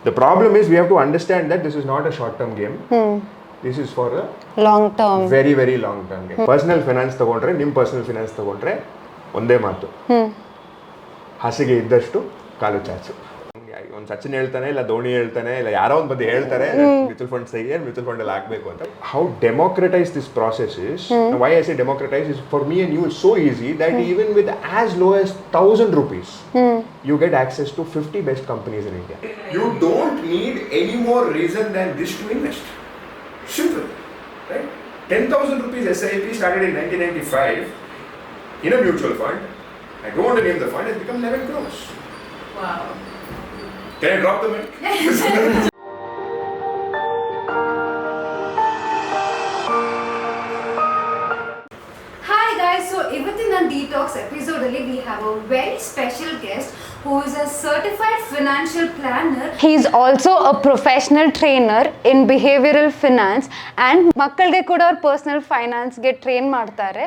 The problem is we have to understand that this is not a short term game. This is for a long term, very very long term game. Personal finance ತಗೊಂಡ್ರೆ ನಿಮ್ಮ personal finance ತಗೊಂಡ್ರೆ ಒಂದೇ ಮಾತು, ಹಾಸಿಗೆ ಇದ್ದಷ್ಟು ಕಾಲು ಚಾಚು. ಒಂದು ಸಚಿನ್ ಹೇಳ್ತಾನೆ, ಇಲ್ಲ ಧೋನಿ ಹೇಳ್ತಾನೆ, ಇಲ್ಲ ಯಾರೋ ಒಂದು ಬಂದು ಹೇಳ್ತಾರೆ ಮ್ಯೂಚುವಲ್ ಫಂಡ್ ಸಹಿ ಮ್ಯೂಚುವಲ್ ಫಂಡ್ ಅಲ್ಲಿ ಹಾಕಬೇಕು ಅಂತ. How democratise this process is, why I say democratise is for me and you is so easy that even with as low as 1,000 rupees you get access to 50 best companies in India. You don't need any more reason than this to invest. Simple, right? 10,000 rupees SIP started in 1995 in a mutual fund. I don't want to name the fund. It's become 11 crores. Wow. Can I drop the mic? Hi guys, so ಇವತ್ತಿನ Detox episode ಅಲ್ಲಿ we have a very special guest who is a certified financial planner. He is also a professional trainer in behavioral finance and ಮಕ್ಕಳಿಗೆ ಕೂಡ ಅವ್ರ personal finance ಗೆ train ಮಾಡ್ತಾರೆ.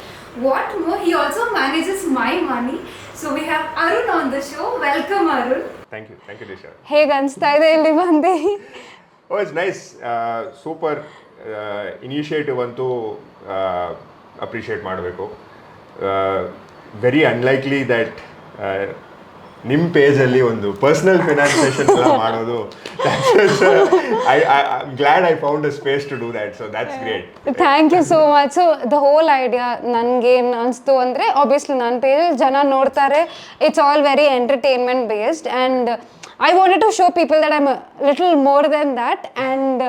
What more, he also manages my money. So we have Arun on the show. Welcome Arun. Thank you Deesha. ಹೇಗೆ ಅನಿಸ್ತಾ ಇದೆ ಇಲ್ಲಿ ಬಂದು? Oh, it's nice. Super initiative ಅಂತೂ ಅಪ್ರಿಷಿಯೇಟ್ ಮಾಡಬೇಕು. ವೆರಿ ಅನ್ಲೈಕ್ಲಿ ದಟ್ ನಿಮ್ಮ ಪೇಜಲ್ಲಿ ಒಂದು ಪರ್ಸನಲ್ ಫಿನಾನ್ಸ್ ಸೆಷನ್ ಎಲ್ಲ ಮಾಡೋದು. I'm glad I found a space to do that, so that's great. Thank you so much. So the whole idea ನನಗೇನು ಅನಿಸ್ತು ಅಂದರೆ, obviously ನನ್ನ ಪೇಜಲ್ಲಿ ಜನ ನೋಡ್ತಾರೆ, it's all very entertainment based and I wanted to show people that I'm a little more than that, and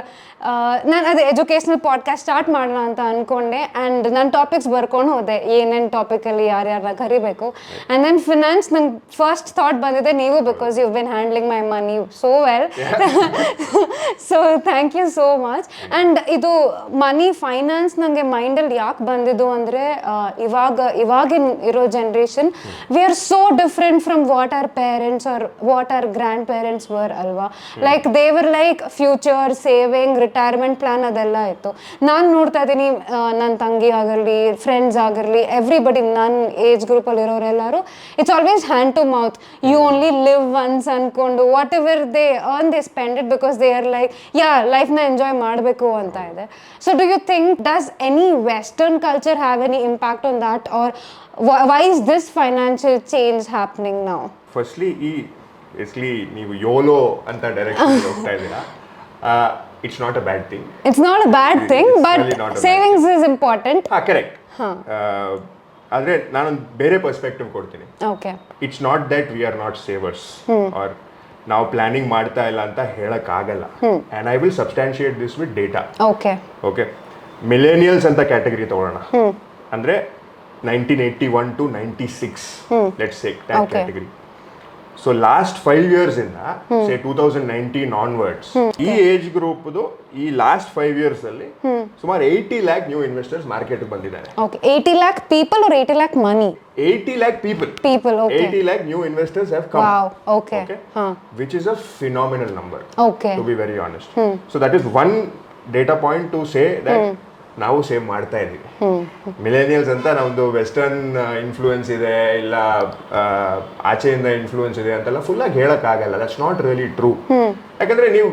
ನಾನು ಅದೇ educational podcast start ಮಾಡೋಣ ಅಂತ ಅಂದ್ಕೊಂಡೆ ಆ್ಯಂಡ್ ನನ್ನ ಟಾಪಿಕ್ಸ್ ಬರ್ಕೊಂಡು ಹೋದೆ, ಏನೇನು ಟಾಪಿಕಲ್ಲಿ ಯಾರ್ಯಾರನ್ನ ಕರಿಬೇಕು. ಆ್ಯಂಡ್ ದೆನ್ ಫಿನಾನ್ಸ್ ನಂಗೆ ಫಸ್ಟ್ ಥಾಟ್ ಬಂದಿದೆ ನೀವು, because you been handling my money so well. So thank you so much. And ಇದು ಮನಿ ಫೈನಾನ್ಸ್ ನನಗೆ ಮೈಂಡಲ್ಲಿ ಯಾಕೆ ಬಂದಿದ್ದು ಅಂದರೆ, ಇವಾಗಿನ ಇರೋ generation we are so different from what are parents are what are grand parents were alva. Like they were like future saving, retirement plan ಅದೆಲ್ಲ ಇತ್ತು. ನಾನು ನೋಡ್ತಾ ಇದ್ದೀನಿ ನನ್ನ ತಂಗಿ ಆಗಿರಲಿ, ಫ್ರೆಂಡ್ಸ್ ಆಗಿರಲಿ, ಎವ್ರಿಬಡಿ ನನ್ನ ಏಜ್ ಗ್ರೂಪಲ್ಲಿ ಇರೋರೆಲ್ಲರೂ it's always hand to mouth. You only live once ಅಂದ್ಕೊಂಡು whatever they earn they spend it, because they are like ಲೈಫ್ನ ಎಂಜಾಯ್ ಮಾಡಬೇಕು ಅಂತ ಇದೆ. So do you think does any western culture have any impact on that, or why is this financial change happening now? Firstly basically ನೀವು YOLO ಅಂತ direction ಹೋಗ್ತಾ ಇದ್ದೀರಾ. It's not a bad thing. It's not a bad thing, but savings is important. Correct. ಆದರೆ ನಾನೊಂದು ಬೇರೆ perspective ಕೊಡ್ತೀನಿ. Okay. It's not that we are not savers are ನಾವು planning ಮಾಡ್ತಾ ಇಲ್ಲ ಅಂತ ಹೇಳಕ್ಕಾಗಲ್ಲ. And I will substantiate this with data. Okay. Millennials ಅಂತ ಕ್ಯಾಟಗರಿ ತಗೊಳ್ಳೋಣ. ಅಂದರೆ 1981 to 96 let's take that category. So last 5 years ಇಂದ ಸೇ 2019 ಆನ್ವರ್ಡ್ಸ್ ಈ ಏಜ್ ಗ್ರೂಪ್ದು ಈ ಲಾಸ್ಟ್ 5 years ಅಲ್ಲಿ ಸುಮಾರು 80 lakh ನ್ಯೂ ಇನ್ವೆಸ್ಟರ್ಸ್ ಮಾರ್ಕೆಟ್ಗೆ ಬಂದಿದ್ದಾರೆ. Okay. 80 lakh people or 80 lakh money? 80 lakh people. Okay. 80 lakh new investors have come. Wow. Okay. Which is a phenomenal number. Okay. To be very honest. So that is one data point to say that ನಾವು save ಮಾಡ್ತಾ ಇದ್ದೀವಿ. Millennials ಅಂತ ನಮ್ಮದು western influence ಇದೆ, ಇಲ್ಲ ಆಚೆಯಿಂದ influence ಇದೆ ಅಂತೆಲ್ಲ ಫುಲ್ಲಾಗಿ ಹೇಳೋಕ್ಕಾಗಲ್ಲ. That's not really true. ಯಾಕಂದರೆ ನೀವು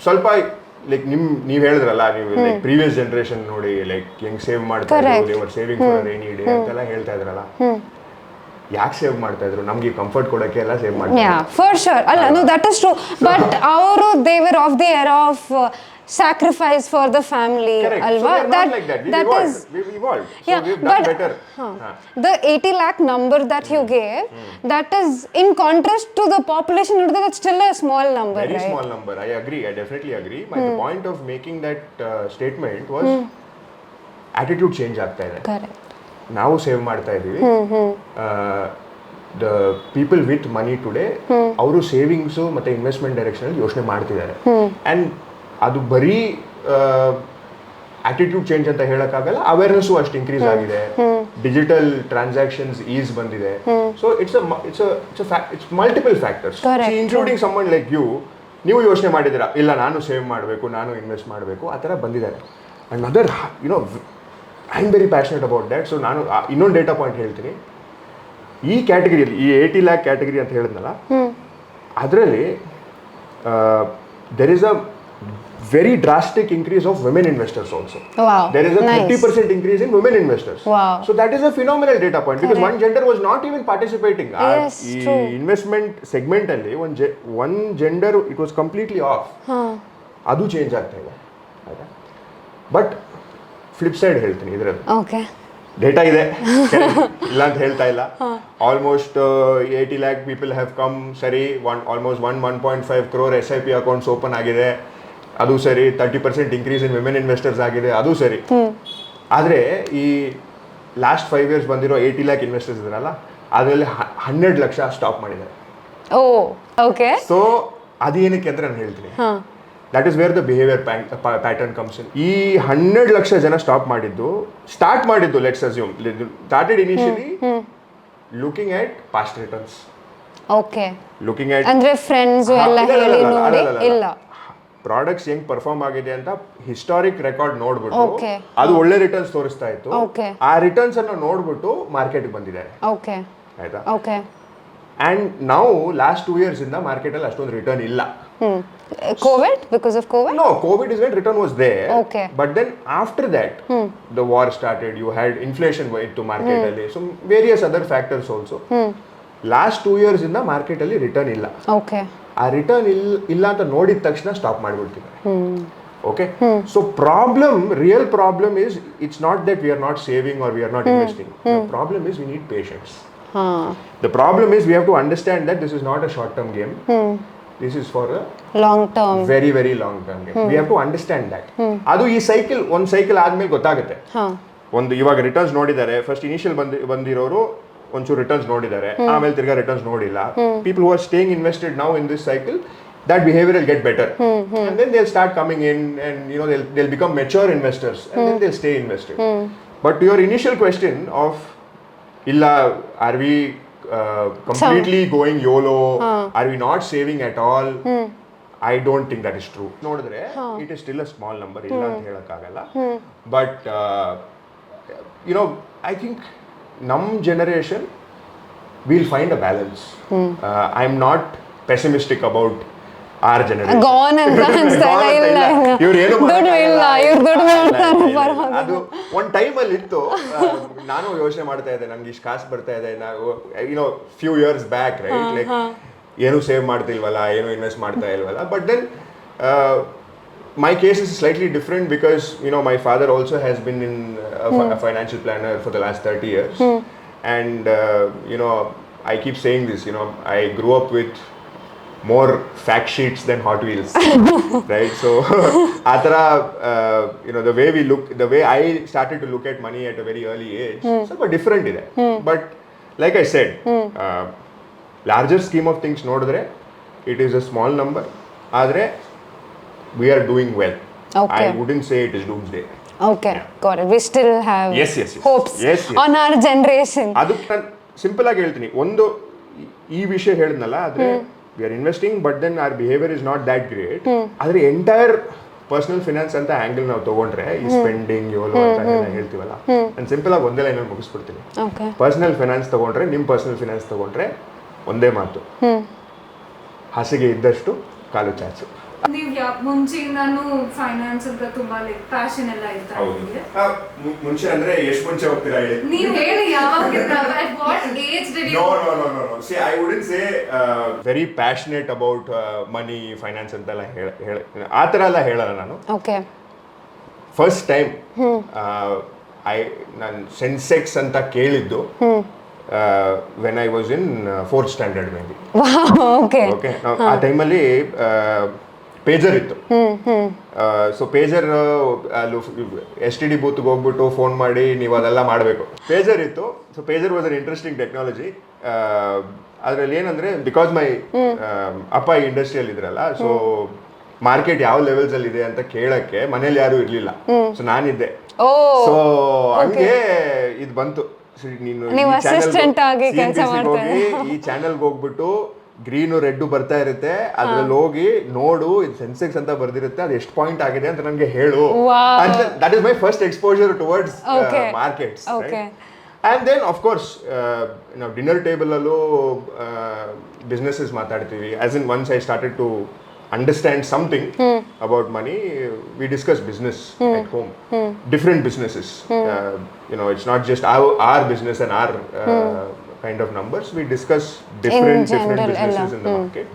ಸ್ವಲ್ಪ ಲೈಕ್ ನೀವು ಹೇಳಿದ್ರಲ್ಲ, ನೀವು ಲೈಕ್ ಪ್ರೀವಿಯಸ್ ಜನರೇಷನ್ ನೋಡಿ, ಲೈಕ್ ಹೆಂಗ್ ಸೇವ್ ಮಾಡ್ತಾ ಇದ್ರು, ದೇವರ್ ಸೇವಿಂಗ್ ಫಾರ್ ರೇನಿ ಡೇ ಅಂತೆಲ್ಲ ಹೇಳ್ತಾ ಇದ್ರಲ್ಲ. ಯಾಕೆ ಸೇವ್ ಮಾಡ್ತಾ ಇದ್ರು? ನಮ್ಗೆ ಕಂಫರ್ಟ್ ಕೊಡೋಕೆ ಎಲ್ಲ ಸೇವ್ ಮಾಡ್ತಾ ಇದ್ರು. For sure. ಅಲ್ಲ, no, that is true. But ಅವರು they were of the era of sacrifice for the family. Correct. Alva. So that like that. We've evolved. So we've done better. The 80 lakh number that you gave, that is in contrast to the population. That's still a small number. Very right? small number. I agree. I definitely agree. But the point of making that statement was attitude change ಆಗ್ತಾ ಇದೆ. Correct. ನಾವು save ಮಾಡ್ತಾ ಇದೀವಿ. The people with money today, ಅವರು savings ಮತ್ತೆ investment direction ಯೋಚನೆ ಮಾಡ್ತಿದ್ದಾರೆ. And ಅದು ಬರೀ ಆಟಿಟ್ಯೂಡ್ ಚೇಂಜ್ ಅಂತ ಹೇಳಕ್ಕಾಗಲ್ಲ, ಅವೇರ್ನೆಸ್ಸು ಅಷ್ಟು ಇನ್ಕ್ರೀಸ್ ಆಗಿದೆ, ಡಿಜಿಟಲ್ ಟ್ರಾನ್ಸಾಕ್ಷನ್ಸ್ ಈಸ್ ಬಂದಿದೆ. So it's multiple factors, including someone like you. ನೀವು ಯೋಚನೆ ಮಾಡಿದ್ದೀರಾ, ಇಲ್ಲ ನಾನು ಸೇವ್ ಮಾಡಬೇಕು, ನಾನು ಇನ್ವೆಸ್ಟ್ ಮಾಡಬೇಕು, ಆ ಥರ ಬಂದಿದ್ದಾರೆ. And other I am very passionate about that. So ನಾನು ಇನ್ನೊಂದು ಡೇಟಾ ಪಾಯಿಂಟ್ ಹೇಳ್ತೀನಿ. ಈ ಕ್ಯಾಟಗರಿಯಲ್ಲಿ, ಈ 80 lakh ಕ್ಯಾಟಗರಿ ಅಂತ ಹೇಳಿದ್ನಲ್ಲ, ಅದರಲ್ಲಿ there is a very drastic increase of women investors also. Wow. There is a Nice. 30% increase in women investors. Wow. So that is a phenomenal data point because one gender was not even participating. Yes, true. Investment segment ಅಲ್ಲಿ one gender it was completely off. ಅದು change ಆಗ್ತಾ ಇದೆ. But flip side ಹೇಳ್ತೀನಿ ಇದರಲ್ಲಿ. Okay. Data ಇದೆ ಇಲ್ಲ ಅಂತ ಹೇಳ್ತಾ ಇಲ್ಲ. Almost 80 lakh people have come. ಸರಿ, almost 1.5 crore SIP accounts open ಆಗಿದೆ, ಅದು ಸರಿ. 30% ಇನ್ಕ್ರೀಸ್ ಇನ್ ವಿಮೆನ್ ಇನ್ವೆಸ್ಟರ್ಸ್ ಆಗಿದೆ, ಅದು ಸರಿ. ಆದರೆ ಈ ಲಾಸ್ಟ್ 5 years ಬಂದಿರೋ 80 lakh ಇನ್ವೆಸ್ಟರ್ಸ್ ಇದ್ರಲ್ಲ, ಅದರಲ್ಲಿ 100 ಲಕ್ಷ ಸ್ಟಾಪ್ ಮಾಡಿದ್ದಾರೆ. Oh, okay. ಸೊ ಅದೇನಕ್ಕೆ ಅಂದರೆ ನಾನು ಹೇಳ್ತೀನಿ, that is where the behaviour pattern comes in. ಈ 100 ಲಕ್ಷ ಜನ ಸ್ಟಾರ್ಟ್ ಮಾಡಿದ್ದು let's assume started initially looking at past returns. Okay. Looking at ಅಂದ್ರೆ ಫ್ರೆಂಡ್ಸ್ ಎಲ್ಲ ಹೇಳಿ ನೋಡಿ ಇಲ್ಲ, ಪ್ರಾಡಕ್ಟ್ಸ್ ಹೆಂಗ್ ಪರ್ಫಾರ್ಮ್ ಆಗಿದೆ ಅಂತ ಹಿಸ್ಟಾರಿಕ್ ರೆಕಾರ್ಡ್ ನೋಡ್ಬಿಟ್ಟು Okay. ಅದು ಒಳ್ಳೆ ರಿಟರ್ನ್ಸ್ ತೋರಿಸ್ತಾ ಇತ್ತು. Okay. ಆ ರಿಟರ್ನ್ಸ್ ಅನ್ನು ನೋಡ್ಬಿಟ್ಟು ಮಾರ್ಕೆಟ್ಗೆ ಬಂದಿದ್ದಾರೆ. Okay. ಆಯ್ತಾ? Okay. ಅಂಡ್ ನಾವು ಲಾಸ್ಟ್ 2 years ಇಂದ ಮಾರ್ಕೆಟ್ ಅಲ್ಲಿ ಅಷ್ಟೊಂದು ರಿಟರ್ನ್ ಇಲ್ಲ. COVID, because of COVID? No, COVID is when return was there. Okay. But then after that, the war started. You had inflation into market ಅಲ್ಲಿ, so various other factors also. Last 2 years ಇಂದ market ಅಲ್ಲಿ return ಇಲ್ಲ. Okay. ಆ return ಇಲ್ಲ ಅಂತ ನೋಡಿದ ತಕ್ಷಣ stop ಮಾಡಿಬಿಡ್ತಿದ್ದಾರೆ. Okay. So real problem is it's not that we are not saving or we are not investing. The problem is we need patience. The problem is we have to understand that this is not a short term game. This is for a Long term. very very long term game. We have to understand that. ಅದು ಈ ಒಂದು cycle ಆದ್ಮೇಲೆ ಗೊತ್ತಾಗುತ್ತೆ. ಒಂದು ಇವಾಗ returns ನೋಡಿದ್ದಾರೆ, first initial ಬಂದಿರೋರು ಒಂಚೂರು returns ನೋಡಿದ್ದಾರೆ, ಆಮೇಲೆ ತಿರ್ಗಾ ರಿಟರ್ನ್ಸ್ ನೋಡಿಲ್ಲ. People who are staying invested now in this cycle, that behavior will get better. And then they'll start coming in and they'll become mature investors and then they'll stay invested. But to your initial question of illa, are we completely going YOLO? Are we not saving at all? I don't think that is true. Nodidre, it is still a small number. Illa anta helakagalla. But I think nam generation we'll find a balance. I'm not pessimistic about our generation. Gone and ಅನ್ಸ್ತಾ ಇಲ್ಲ. ದುಡ್ಡು ಇಲ್ಲ, ಇವ್ರು ದುಡ್ಡು ಮಾಡ್ತಾರೆ ಪರವಾಗಿಲ್ಲ. ಅದು ಒಂದು ಟೈಮಲ್ಲಿ ಇತ್ತು. ನಾನು ಯೋಚನೆ ಮಾಡ್ತಾ ಇದ್ದೆ, ನಂಗೆ ಇಷ್ಟು ಕಾಸು ಬರ್ತಾ ಇದೆ, ನಾವು few years back, right, like ಏನು ಸೇವ್ ಮಾಡ್ತಿಲ್ವಲ್ಲ, ಏನು ಇನ್ವೆಸ್ಟ್ ಮಾಡ್ತಾ ಇಲ್ವಲ್ಲ. But then my case is slightly different because my father also has been in a financial planner for the last 30 years. And I keep saying this, I grew up with more fact sheets than Hot Wheels. Right? So atara the way I started to look at money at a very early age, ಸ್ವಲ್ಪ different ಇದೆ. But like I said, larger scheme of things ನೋಡಿದ್ರೆ it is a small number, ಆದರೆ we are doing well. Okay. I wouldn't say it is doomsday. Okay, got it. We still have Yes. hopes Yes. on our generation. ಅದಕ್ಕೆ ನಾನು simple ಆಗಿ ಹೇಳ್ತೀನಿ, ಒಂದು ಈ ವಿಷಯ ಹೇಳಿದ್ನಲ್ಲ, ಆದರೆ we are investing but then our behavior is not that great. ಆದರೆ ಎಂಟೈರ್ ಪರ್ಸನಲ್ ಫಿನಾನ್ಸ್ ಅಂತ ಆಂಗಲ್ ನಾವು ತಗೊಂಡ್ರೆ ಈ ಸ್ಪೆಂಡಿಂಗ್ ಯೋಲೋ ಅಂತ ಹೇಳ್ತೀವಲ್ಲ, ನಾನು ಸಿಂಪಲ್ ಆಗಿ ಒಂದೇ ಲೈನಲ್ಲಿ ಮುಗಿಸ್ಬಿಡ್ತೀನಿ. ಪರ್ಸನಲ್ ಫಿನಾನ್ಸ್ ತಗೊಂಡ್ರೆ, ನಿಮ್ಮ ಪರ್ಸನಲ್ ಫಿನಾನ್ಸ್ ತಗೊಂಡ್ರೆ ಒಂದೇ ಮಾತು, ಹಾಸಿಗೆ ಇದ್ದಷ್ಟು ಕಾಲು ಚಾಚು. ನೀವು ಮುಂಚೆಯಿಂದಾನು ಫೈನಾನ್ಸ್ ಅಂತ ತುಂಬಾ ಪ್ಯಾಷನ್ ಎಲ್ಲ ಇತ್ತಾ ನಿಮಗೆ? ಮುಂಚೆ ಅಂದ್ರೆ ಎಷ್ಟು ಮುಂಚೆ ಹೋಗ್ತೀರಾ ಹೇಳಿ? ನೀವು ಹೇಳಿ, ಯಾವಾಗ at what age did you? No. See, I wouldn't say very passionate about money, finance ಅಂತೆಲ್ಲ ಆ ಥರ ಎಲ್ಲ ಹೇಳಲ್ಲ ನಾನು. Okay. ಫಸ್ಟ್ ಟೈಮ್ ನಾನು ಸೆನ್ಸೆಕ್ಸ್ ಅಂತ ಕೇಳಿದ್ದು when I was in 4th standard maybe. Okay. ಆ ಟೈಮಲ್ಲಿ ಪೇಜರ್ ಇತ್ತು. ಸೊ ಪೇಜರ್ STD ಬೂತ್ಗೆ ಹೋಗ್ಬಿಟ್ಟು ಫೋನ್ ಮಾಡಿ ನೀವು ಅದೆಲ್ಲ ಮಾಡಬೇಕು. ಪೇಜರ್ ಇತ್ತು. So pager was an interesting technology. ಅದರಲ್ಲಿ ಏನಂದ್ರೆ, ಬಿಕಾಸ್ ಮೈ ಅಪ್ಪ ಇಂಡಸ್ಟ್ರಿಯಲ್ ಇದ್ರಲ್ಲ, ಸೊ ಮಾರ್ಕೆಟ್ ಯಾವ ಲೆವೆಲ್ಸ್ ಅಲ್ಲಿ ಇದೆ ಅಂತ ಕೇಳಕ್ಕೆ ಮನೇಲಿ ಯಾರು ಇರ್ಲಿಲ್ಲ. ಸೊ ನಾನಿದ್ದೆ. ಸೊ ಹಂಗೆ ಇದು ಬಂತು. ನೀವು ಅಸಿಸ್ಟೆಂಟ್ ಆಗಿ ಕೆಲಸ ಮಾಡ್ತಾ ಈ ಚಾನೆಲ್ಗೆ ಹೋಗ್ಬಿಟ್ಟು ಗ್ರೀನು ರೆಡ್ ಬರ್ತಾ ಇರುತ್ತೆ, ಅದ್ರಲ್ಲಿ ಹೋಗಿ ನೋಡು, ಇದು ಸೆನ್ಸೆಕ್ಸ್ ಅಂತ ಬರ್ದಿರುತ್ತೆ, ಅದು ಎಷ್ಟು ಪಾಯಿಂಟ್ ಆಗಿದೆ ಅಂತ ನನಗೆ ಹೇಳು. That is my first exposure towards markets. And then of course ನಾವು ಡಿನ್ನರ್ ಟೇಬಲ್ ಅಲ್ಲೂ ಬಿಸ್ನೆಸ್ಸಸ್ ಮಾತಾಡ್ತೀವಿ. As in once I started to understand something about money, we discuss business at home, different businesses. It's not just our business and our kind of numbers. We discuss different general, businesses in the market.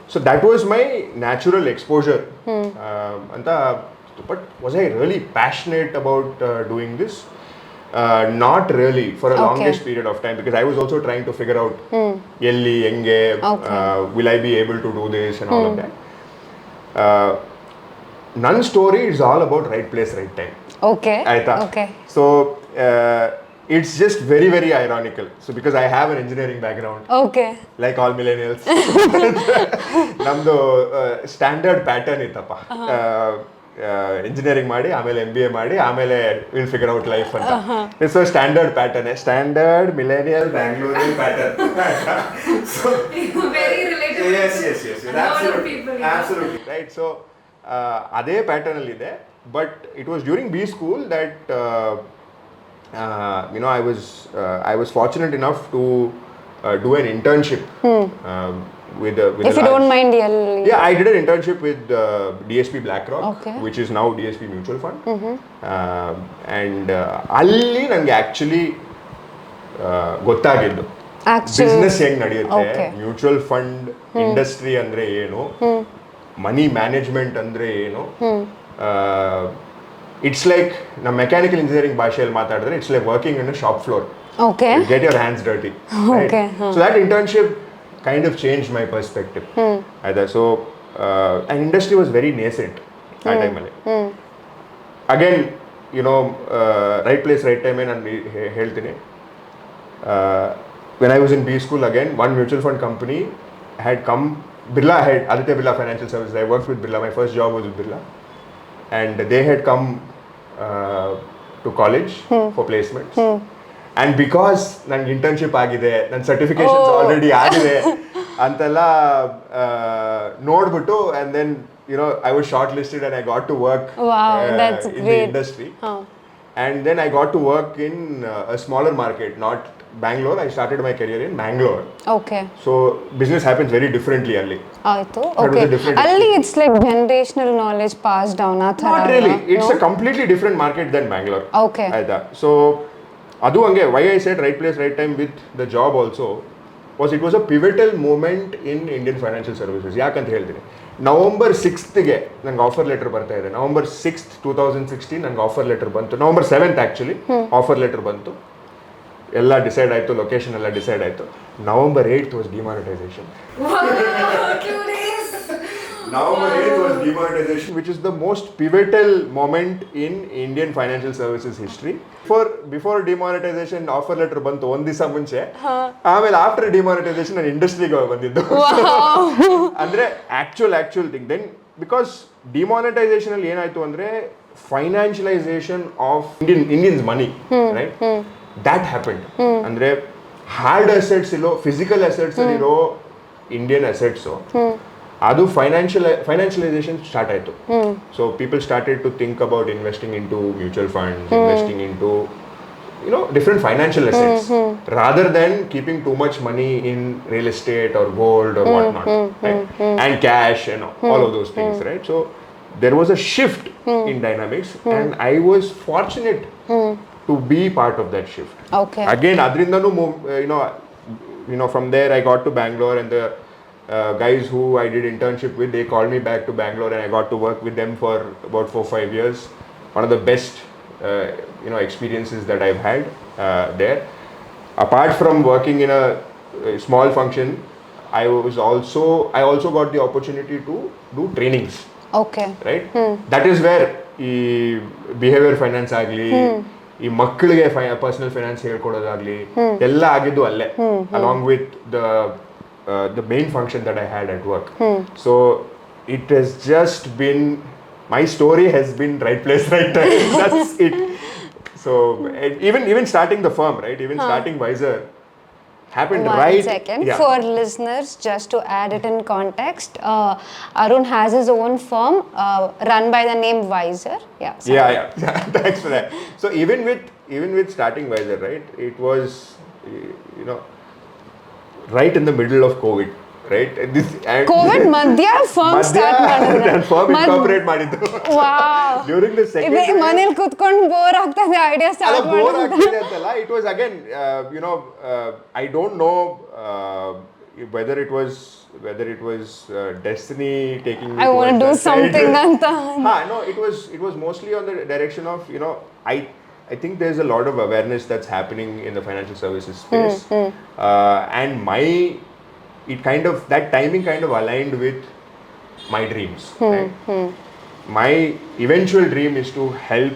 So that was my natural exposure. But was I really passionate about doing this? Not really for a longest period of time, because I was also trying to figure out yelli enge will I be able to do this and all of that. None story is all about right place, right time. Okay. Okay. So it's just very, very ironical. So because I have an engineering background, okay, like all millennials, namdo standard pattern itappa. Engineering ಮಾಡಿ ಆಮೇಲೆ MBA ಮಾಡಿ ಆಮೇಲೆ will figure out life ಅಂತ. It's a standard pattern, standard millennial ಬ್ಯಾಂಗ್ಳೂರಿಯನ್ pattern. Very relatable. Yes. Absolutely Right. So ಅದೇ pattern ಅಲ್ಲಿ ಇದೆ. But it was during B school that I was fortunate enough to do an internship with if you don't mind. I did an internship with DSP BlackRock, which is now DSP Mutual Fund. And ಅಲ್ಲಿ ನನಗೆ actually ಗೊತ್ತಾಗಿದ್ದು business ಹೆಂಗೆ ನಡೆಯುತ್ತೆ, mutual fund industry ಅಂದರೆ ಏನು, ಮನಿ management ಅಂದರೆ ಏನು. It's like ನಮ್ಮ ಮೆಕ್ಯಾನಿಕಲ್ ಇಂಜಿನಿಯರಿಂಗ್ ಭಾಷೆಯಲ್ಲಿ ಮಾತಾಡಿದ್ರೆ it's like working in a shop floor. Get your hands dirty. Right? So that internship kind of changed my perspective. So an industry was very nascent at time. Again, right place, right time. And ಹೇಳ್ತೀನಿ, when I was in B school, again, one mutual fund company had come. Aditya Birla Financial Services. I worked with Birla. My first job was with Birla, and they had come to college for placements. And because ನನ್ನ internship ಆಗಿದೆ, ನನ್ನ certifications already ಆಗಿದೆ ಅಂತೆಲ್ಲ ನೋಡ್ಬಿಟ್ಟು, and then I was shortlisted and I got to work in the industry. And then I got to work in a smaller market, not Bangalore. I started my career in Bangalore. So business happens very differently ಅಲ್ಲಿ. ಆಯ್ತು. ಅಲ್ಲಿ it's like generational knowledge passed down. Not really. It's a completely different market than Bangalore. ಆಯ್ತಾ. So ಅದು ಹಂಗೆ, why I said right place, right time with the job also was it was a pivotal moment in Indian financial services. ಯಾಕಂತ ಹೇಳ್ತೀನಿ, November 6th ನಂಗೆ offer letter ಬರ್ತಾ ಇದೆ. November 6th 2016 ನಂಗೆ offer letter ಬಂತು. November 7th actually offer letter ಬಂತು. ಎಲ್ಲ decide ಆಯಿತು, ಲೊಕೇಶನ್ ಎಲ್ಲ ಡಿಸೈಡ್ ಆಯಿತು. November 8th was demonetization. November 8th was demonetization, which is the most pivotal moment in Indian financial services history. Before demonetization offer letter bantu ಒಂದು ದಿವಸ ಮುಂಚೆ, ಆಮೇಲೆ after demonetisation ನಾನು ಇಂಡಸ್ಟ್ರಿಗೆ ಬಂದಿದ್ದು. ಅಂದರೆ actual thing. Then because demonetisation ಅಲ್ಲಿ ಏನಾಯಿತು ಅಂದರೆ financialisation of Indians money, right, that happened. ಅಂದರೆ ಹಾರ್ಡ್ ಅಸೆಟ್ಸ್ ಇರೋ, ಫಿಸಿಕಲ್ ಅಸೆಟ್ಸ್ ಇರೋ ಇಂಡಿಯನ್ ಅಸೆಟ್ಸು, ಅದು ಫೈನಾನ್ಷಿಯಲೈಸೇಷನ್ ಸ್ಟಾರ್ಟ್ ಆಯಿತು. So people started to think about investing into mutual funds, investing into different financial assets, rather than keeping too much money in real estate or gold or whatnot, right? And cash and all of those things, right? So there was a shift in dynamics, and I was fortunate to be part of that shift. Again, adrindanu from there I got to Bangalore, and the guys who I did internship with, they called me back to Bangalore, and I got to work with them for about 4-5 years. One of the best experiences that I've had there. Apart from working in a small function, I also got the opportunity to do trainings. Right? That is where behavior finance agli, ಈ ಮಕ್ಕಳಿಗೆ personal finance ಹೇಳ್ಕೊಡೋದಾಗ್ಲಿ ಎಲ್ಲ ಆಗಿದ್ದು ಅಲ್ಲೇ, along with the main function that I had at work. So it has just been, my story has been right place, right time. That's it. So even starting the firm, right? Even starting Wizr happened right. 1 second. For listeners, just to add it in context, Arun has his own firm run by the name Wizr. Yeah. Thanks for that. So even with starting Wizr, right? It was right in the middle of COVID, right? This Covid ಮಧ್ಯ firm start ಮಾಡಿದ್ರೆ firm incorporate ಮಾಡಿದ್ದು during the second wave. ಮನೇಲಿ ಕುತ್ಕೊಂಡು bore ಆಗ್ತದೆ idea start bore ಆಗ್ತಿದೆ ಅಂತಲ್ಲ, it was again I don't know whether it was destiny taking me I want to do towards that something side. anta No, it was mostly on the direction of I think there's a lot of awareness that's happening in the financial services space, and that timing kind of aligned with my dreams. Right? My eventual dream is to help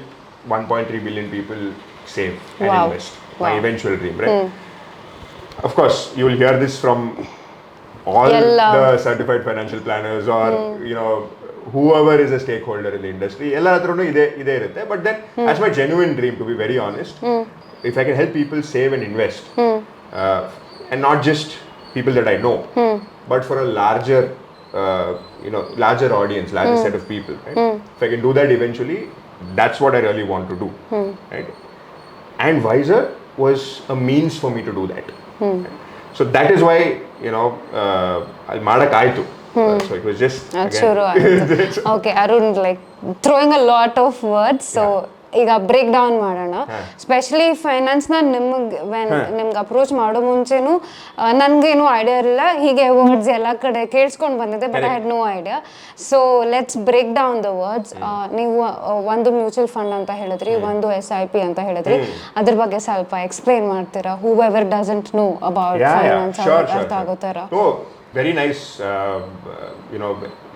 1.3 billion people save and Wow. invest. My Wow. eventual dream, right? Of course, you will hear this from all the certified financial planners or whoever is a stakeholder in the industry. Ella hatranu ide irutte, but then that's my genuine dream, to be very honest. If I can help people save and invest, and not just people that I know, but for a larger larger audience, larger set of people, right? If I can do that eventually, that's what I really want to do, right? And Wizr was a means for me to do that. Right? So that is why I'll madakaitu. So it was just Okay, Arun, like throwing a lot of words, so ಈಗ break down ಮಾಡೋಣ. Specially ಫೈನಾನ್ಸ್ನ ನಿಮ್ಗೆ approach ಮಾಡೋ ಮುಂಚೆನೂ ನನಗೇನು idea ಇರಲಿಲ್ಲ. ಹೀಗೆ words ಎಲ್ಲ ಕಡೆ ಕೇಳಿಸ್ಕೊಂಡು ಬಂದಿದ್ದೆ, but I had no idea. So let's break down the words. ನೀವು ಒಂದು ಮ್ಯೂಚುವಲ್ ಫಂಡ್ ಅಂತ ಹೇಳಿದ್ರಿ, ಒಂದು SIP ಅಂತ ಹೇಳಿದ್ರಿ. ಅದ್ರ ಬಗ್ಗೆ ಸ್ವಲ್ಪ ಎಕ್ಸ್ಪ್ಲೈನ್ ಮಾಡ್ತೀರಾ? Whoever doesn't know about finance ಅರ್ಥ ಆಗೋ ಥರ. Very nice,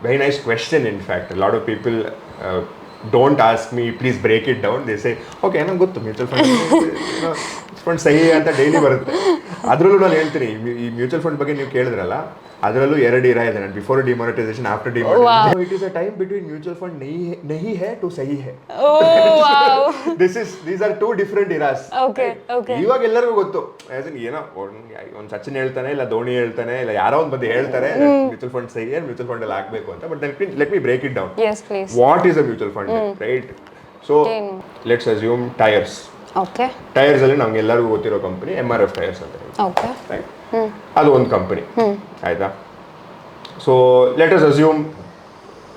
very nice question. In fact, a lot of people don't ask me, please break it down. They say, okay, ನಂಗೆ ಗೊತ್ತು ಮ್ಯೂಚುವಲ್ ಫಂಡ್ ಸಹಿ ಅಂತ ಡೈಲಿ ಬರುತ್ತೆ. ಅದರಲ್ಲೂ ನಾನು ಹೇಳ್ತೀನಿ, ಈ ಮ್ಯೂಚುವಲ್ ಫಂಡ್ ಬಗ್ಗೆ ನೀವು ಕೇಳಿದ್ರಲ್ಲ, ಅದರಲ್ಲೂ ಎರಡು ಇರ ಇದೆ. ನಾನು before demonetisation, after demonetisation. It is a time between mutual fund ನಹಿ ಹೈ ಟು ಸಹಿ high. These are two different eras. ಇವಾಗ ಎಲ್ಲರಿಗೂ ಗೊತ್ತು, ಏನೋ ಒಂದು ಸಚಿನ್ ಹೇಳ್ತಾನೆ, ಇಲ್ಲ ಧೋನಿ ಹೇಳ್ತಾನೆ, ಇಲ್ಲ ಯಾರೋ ಒಂದು ಬಂದು ಹೇಳ್ತಾರೆ ಮ್ಯೂಚುವಲ್ ಫಂಡ್ ಸಹಿ ಹೈ, ಮ್ಯೂಚುವಲ್ ಫಂಡ್ ಅಲ್ಲಿ ಹಾಕ್ಬೇಕು ಅಂತ. But let me break it down. What is a mutual fund, right? So let's assume tyres. Tyres ಅಲ್ಲಿ ನಮ್ಗೆ ಎಲ್ಲರಿಗೂ ಗೊತ್ತಿರೋ ಕಂಪನಿ MRF ಟೈರ್ಸ್ ಅಂತ ಹೇಳಿ, ಅದು ಒಂದು ಕಂಪನಿ, ಆಯ್ತಾ? So let us assume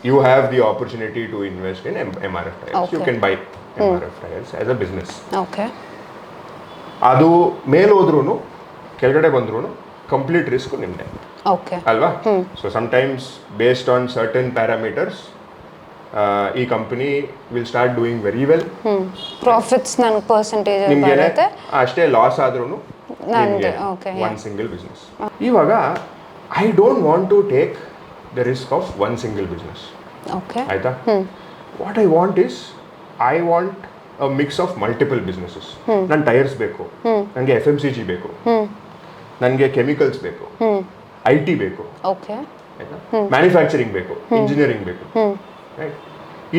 you have the opportunity to invest in MRF tires. You can buy MRF tires as a business. ಅದು ಮೇಲೆ ಹೋದ್ರೂ ಕೆಳಗಡೆ ಬಂದ್ರೂ ಕಂಪ್ಲೀಟ್ ರಿಸ್ಕ್ ನಿಮ್ಮದೇ, ಅಲ್ವಾ? So sometimes based on certain parameters ಈ company will start doing very well. Profits ನನಗೆ percentage ನಿಮಗೆ ಅಷ್ಟೇ ಲಾಸ್ ಆದ್ರೂ ಒನ್ ಸಿಂಗಲ್ ಬಿಸ್ನೆಸ್. ಇವಾಗ I don't want to take the risk of one single business. ಆಯ್ತಾ? What I want is, I want a mix of multiple businesses. ನಾನು tyres ಬೇಕು, ನನಗೆ FMCG ಬೇಕು, ನನಗೆ ಕೆಮಿಕಲ್ಸ್ ಬೇಕು, IT ಬೇಕು, ಆಯ್ತಾ? ಮ್ಯಾನುಫ್ಯಾಕ್ಚರಿಂಗ್ ಬೇಕು, ಇಂಜಿನಿಯರಿಂಗ್ ಬೇಕು, ರೈಟ್?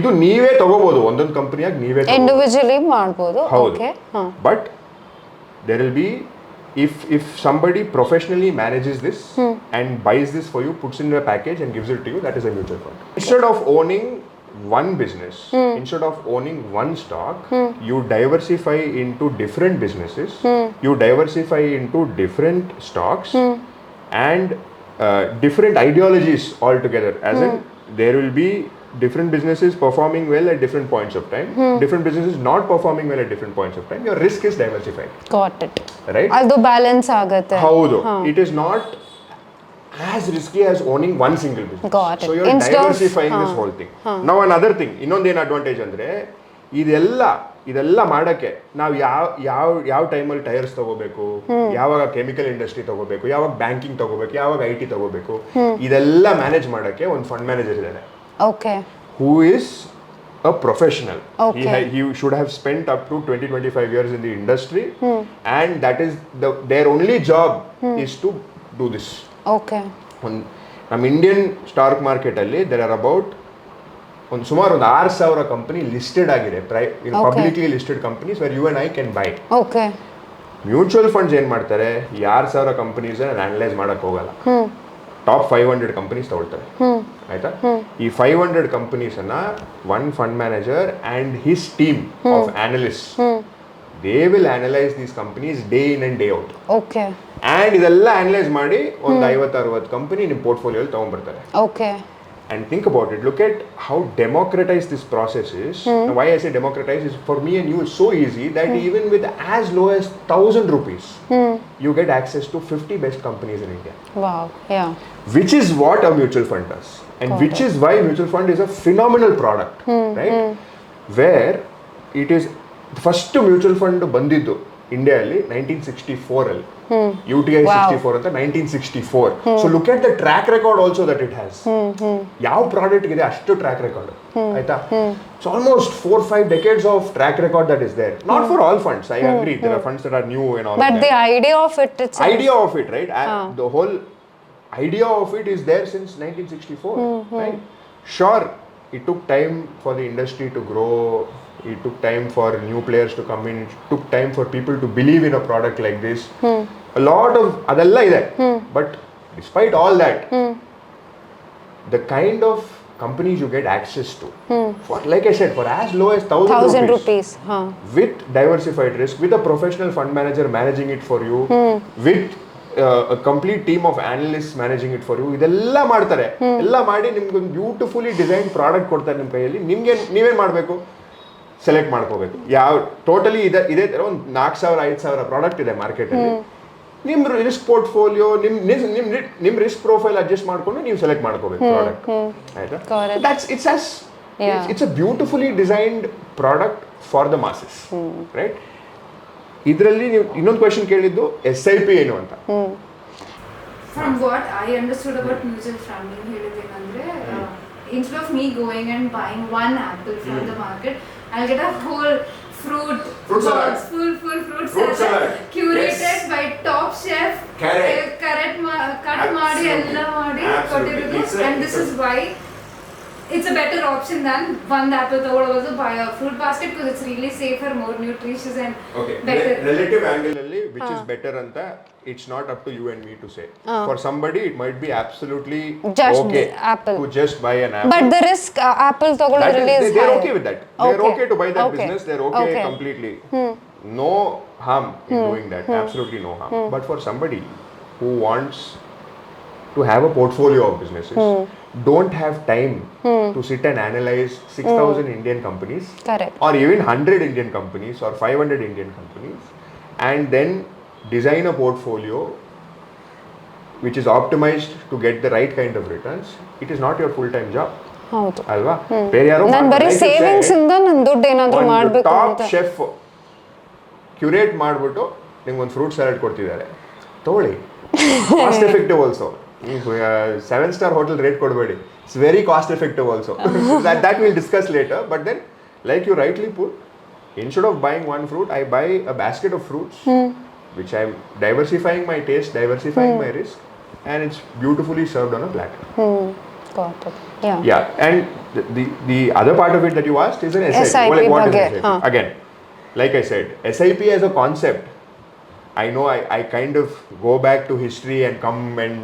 ಇದು ನೀವೇ ತಗೋಬಹುದು, ಒಂದೊಂದು ಕಂಪನಿಯಾಗಿ ನೀವೇ ಇಂಡಿವಿಜುವಲಿ ಮಾಡ್ಬೋದು. ಹೌದು, but there will be, if somebody professionally manages this and buys this for you, puts in a package and gives it to you, that is a mutual fund. Instead of owning one business, instead of owning one stock, you diversify into different businesses, you diversify into different stocks and different ideologies altogether. As in, there will be different businesses performing well at different points of time, different businesses not performing well at different points of time. Your risk is diversified. Got it. Right? ಅದು balance ಆಗುತ್ತೆ. ಹೌದು. It is not as risky as owning one single business. Got it. So you're diversifying this whole thing. Now another thing, ಇನ್ನೊಂದೇನು advantage ಅಂದರೆ, ಇದೆಲ್ಲ ಮಾಡೋಕ್ಕೆ ನಾವು ಯಾವ ಟೈಮಲ್ಲಿ ಟೈರ್ಸ್ ತಗೋಬೇಕು, ಯಾವಾಗ ಕೆಮಿಕಲ್ ಇಂಡಸ್ಟ್ರಿ ತಗೋಬೇಕು, ಯಾವಾಗ ಬ್ಯಾಂಕಿಂಗ್ ತಗೋಬೇಕು, ಯಾವಾಗ IT ತಗೋಬೇಕು, ಇದೆಲ್ಲ ಮ್ಯಾನೇಜ್ ಮಾಡೋಕ್ಕೆ ಒಂದು ಫಂಡ್ ಮ್ಯಾನೇಜರ್ ಇದ್ದಾರೆ. Who is a professional. He should have spent up to 20-25 years in the industry, and that is their only job is to do this. ನಮ್ಮ ಇಂಡಿಯನ್ ಸ್ಟಾಕ್ ಮಾರ್ಕೆಟ್ ಅಲ್ಲಿ there are about ಸುಮಾರು ಒಂದು 6,000 company listed ಆಗಿದೆ, publicly listed companies where you and I can buy. Mutual funds ಏನ್ ಮಾಡ್ತಾರೆ, 6,000 companies analyse ಮಾಡಕ್ ಹೋಗಲ್ಲ, top 500 companies ತಗೊಳ್ತಾರೆ, ಆಯ್ತಾ? ಈ 500 ಕಂಪನೀಸ್ ಅನ್ನ one fund manager and his team of analyst, they will analyse these companies day in and day out. And ಇದೆಲ್ಲ analyse ಮಾಡಿ ಒಂದು 50-60 ಕಂಪನಿ ನಿಮ್ಮ ಪೋರ್ಟ್ಫೋಲಿಯೋಲಿ ತೊಗೊಂಡ್ಬರ್ತಾರೆ. Okay. And think about it. Look at how democratized this process is. Now, why I say democratized is for me and you it's so easy that even with as low as 1,000 rupees, you get access to 50 best companies in India. Wow. Yeah. Which is what a mutual fund does. And which is why mutual fund is a phenomenal product. Right? Where it is first mutual fund ಬಂದಿದ್ದು ಇಂಡಿಯಾದಲ್ಲಿ 1964 ಅಲ್ಲಿ UTI 64 ಅಂತ 1964. So look at the track record also that it has. ಯಾವ product ಇದೆ ಅಷ್ಟು track record ಆಯ್ತಾ. So almost 4-5 decades of track record that is there. Not for all funds, I agree. There are funds that are new and all But that. the idea of it itself. Idea of it, right? The whole idea of it is there since 1964, right? Sure, it took time for the industry to grow. It took time for new players to come in. It took time for people to believe in a product like this. A lot of adalla ide. But despite all that, the kind of companies you get access to, for like I said, for as low as 1,000 rupees. With diversified risk, with a professional fund manager managing it for you, with a complete team of analysts managing it for you, ಇದೆಲ್ಲ ಮಾಡ್ತಾರೆ. ಎಲ್ಲ ಮಾಡಿ ನಿಮ್ಗೆ ಒಂದು beautifully design product ಕೊಡ್ತಾರೆ ನಿಮ್ಮ ಕೈಯಲ್ಲಿ. ನಿಮ್ಗೆ ನೀವೇನು ಮಾಡಬೇಕು, ಸೆಲೆಕ್ಟ್ ಮಾಡ್ಕೋಬೇಕು. ಯಾವ ಟೋಟಲಿ ಇದೇ ಥರ ಒಂದು 4,000-5,000 ಪ್ರಾಡಕ್ಟ್ ಇದೆ ಮಾರ್ಕೆಟಲ್ಲಿ. ನಿಮ್ಮ ರಿಸ್ಕ್ ಪೋರ್ಟ್ಫೋಲಿಯೋ ನಿಮ್ಮ ರಿಸ್ಕ್ ಪ್ರೊಫೈಲ್ ಅಡ್ಜಸ್ಟ್ ಮಾಡ್ಕೊಂಡು ನೀವು ಸೆಲೆಕ್ಟ್ ಮಾಡ್ಕೋಬೇಕು ಪ್ರಾಡಕ್ಟ್. ಆಯ್ತಾ? It's a beautifully designed product for the masses, right? ಇದರಲ್ಲಿ ನೀವು ಇನ್ನೊಂದು ಕ್ವೆಶನ್ ಕೇಳಿದ್ದು SIP ಏನು ಅಂತ. From what I understood about mutual fund, instead of me going and buying one apple from the market, I'll get a whole fruit box, full fruit salad, curated by top chef, cut ಮಾಡಿ ಎಲ್ಲ ಮಾಡಿ ಕೊಟ್ಟಿರೋದು. And this is why it's a better option than one apple ತಗೊಳ್ಳೋದು, buy a fruit basket, because it's really safer, more nutritious and better. Relative angle ಅಲ್ಲಿ which is better ಅಂತ it's not up to you and me to say. For somebody it might be absolutely just okay apple to just buy an apple. But the risk apple ತಗೊಳ್ಳೋದ್ರಲ್ಲಿ is they're higher. okay with that. They're okay to buy that business. They're okay completely. No harm in doing that. Absolutely no harm. But for somebody who wants to have a portfolio of businesses, don't have time to sit and analyze 6,000 Indian companies, correct, or even 100 Indian companies or 500 Indian companies, and then design a portfolio which is optimized to get the right kind of returns. It is not your full-time job. ಹೌದು ಅಲ್ವಾ? ಬೇರೆ ಯಾರೋ ನಾನು ಬರೀ savings ಇಂದ ನಾನು ದುಡ್ಡು ಏನಾದರೂ ಮಾಡಬೇಕು ಅಂತ ಟಾಪ್ ಶೆಫ್ ಕ್ಯೂರೇಟ್ ಮಾಡಿಬಿಟ್ಟು ನಿಮ್ಗೆ ಒಂದು ಫ್ರೂಟ್ ಸಲಾಡ್ ಕೊಡ್ತಿದ್ದಾರೆ, ತಗೊಳ್ಳಿ. Cost effective also. 7-star hotel rate ಕೊಡಬೇಡಿ. It's very cost effective also. that we'll discuss later. But then, like you rightly put, instead of buying one fruit, I buy a basket of fruits, which I'm diversifying my taste, diversifying my risk, and it's beautifully served on a platter. Got it. Yeah. And the other part of it that you asked is an SIP. SIP Like, what is ಬಗ್ಗೆ, SIP? Again, like I said, SIP as a concept, I know I kind of go back to history and come and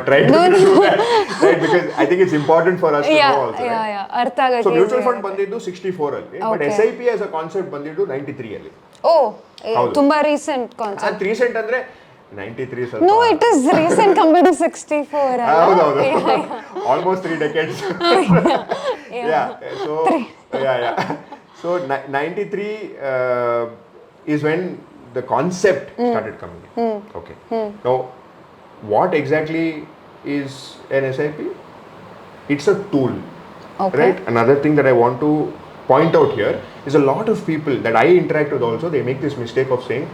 try to do that, right? Because I think it's important for us to know also, right? ಅರ್ಥ ಆಗಕ್ಕೆ. So mutual fund ಬಂದಿದ್ದು 64 ಅಲ್ಲಿ, but SIP as a concept ಬಂದಿದ್ದು 93 ಅಲ್ಲಿ. ತುಂಬಾ recent concept. Recent ಅಂದ್ರೆ 93 ಸ್ವಲ್ಪ. No, it is recent compared to 64. ಹೌದು. Almost 3 decades. So 93 is when the concept started coming in. Okay. Now, what exactly is an SIP? It's a tool. Right? Another thing that I want to point out here is a lot of people that I interact with also, they make this mistake of saying,